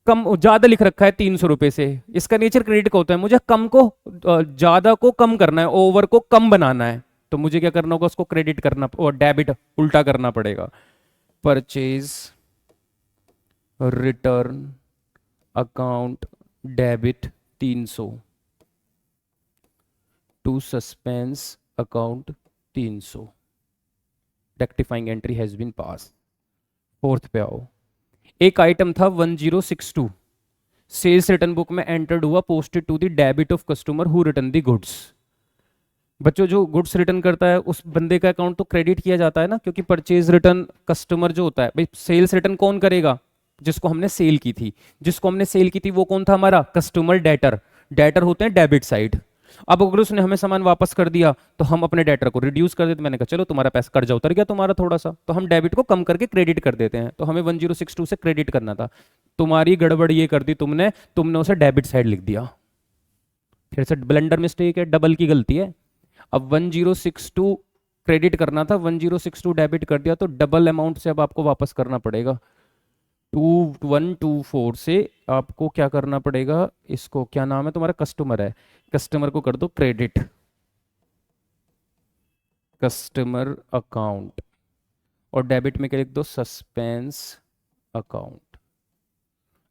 [SPEAKER 1] कम ज्यादा लिख रखा है 300 रुपए से। इसका नेचर क्रेडिट का होता है, मुझे कम को ज्यादा को कम करना है, ओवर को कम बनाना है, तो मुझे क्या करना होगा, उसको क्रेडिट करना और डेबिट उल्टा करना पड़ेगा। Purchase return account debit 300 to suspense account 300, rectifying entry has been pass. Fourth पे आओ, एक आइटम था 1062, सेल्स रिटर्न बुक में एंटर्ड हुआ, posted to the debit of customer who return the goods. बच्चों जो गुड्स रिटर्न करता है उस बंदे का अकाउंट तो क्रेडिट किया जाता है ना, क्योंकि परचेज रिटर्न कस्टमर जो होता है, भाई सेल्स रिटर्न कौन करेगा, जिसको हमने सेल की थी, जिसको हमने सेल की थी वो कौन था हमारा कस्टमर, डेटर। डेटर होते हैं डेबिट साइड। अब अगर उसने हमें सामान वापस कर दिया तो हम अपने डेटर को रिड्यूस कर देते, मैंने कहा चलो तुम्हारा पैसा कर्जा उतर गया तुम्हारा थोड़ा सा, तो हम डेबिट को कम करके क्रेडिट कर देते हैं, तो हमें 1062 से क्रेडिट करना था। तुम्हारी गड़बड़ ये कर दी तुमने उसे डेबिट साइड लिख दिया, फिर से ब्लेंडर मिस्टेक है, डबल की गलती है। अब 1062 क्रेडिट करना था, 1062 डेबिट कर दिया, तो डबल अमाउंट से अब आपको वापस करना पड़ेगा। 2124 से आपको क्या करना पड़ेगा, इसको क्या नाम है तुम्हारा, कस्टमर है, कस्टमर को कर दो क्रेडिट, कस्टमर अकाउंट, और डेबिट में क्या लिख दो, सस्पेंस अकाउंट।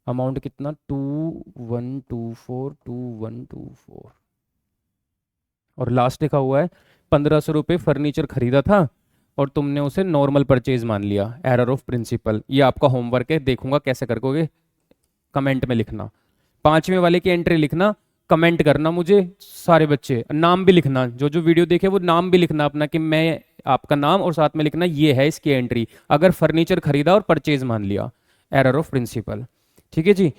[SPEAKER 1] अमाउंट कितना, 2124 और लास्ट लिखा हुआ है 1500 रुपये फर्नीचर खरीदा था और तुमने उसे नॉर्मल परचेज मान लिया, एरर ऑफ प्रिंसिपल। ये आपका होमवर्क है, देखूंगा कैसे करोगे, कमेंट में लिखना। 5वें वाले की एंट्री लिखना, कमेंट करना मुझे सारे बच्चे, नाम भी लिखना, जो जो वीडियो देखे वो नाम भी लिखना अपना, कि मैं आपका नाम, और साथ में लिखना ये है इसकी एंट्री, अगर फर्नीचर खरीदा और परचेज मान लिया, एरर ऑफ प्रिंसिपल। ठीक है जी,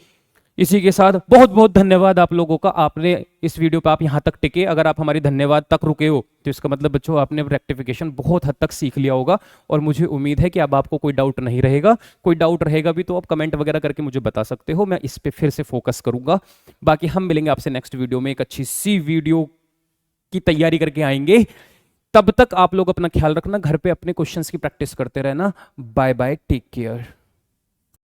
[SPEAKER 1] इसी के साथ बहुत बहुत धन्यवाद आप लोगों का, आपने इस वीडियो पे आप यहाँ तक टिके। अगर आप हमारी धन्यवाद तक रुके हो तो इसका मतलब बच्चों आपने रेक्टिफिकेशन बहुत हद तक सीख लिया होगा, और मुझे उम्मीद है कि अब आपको कोई डाउट नहीं रहेगा। कोई डाउट रहेगा भी तो आप कमेंट वगैरह करके मुझे बता सकते हो, मैं इस पर फिर से फोकस करूंगा। बाकी हम मिलेंगे आपसे नेक्स्ट वीडियो में, एक अच्छी सी वीडियो की तैयारी करके आएंगे। तब तक आप लोग अपना ख्याल रखना, घर पे अपने क्वेश्चंस की प्रैक्टिस करते रहना। Bye bye, take care.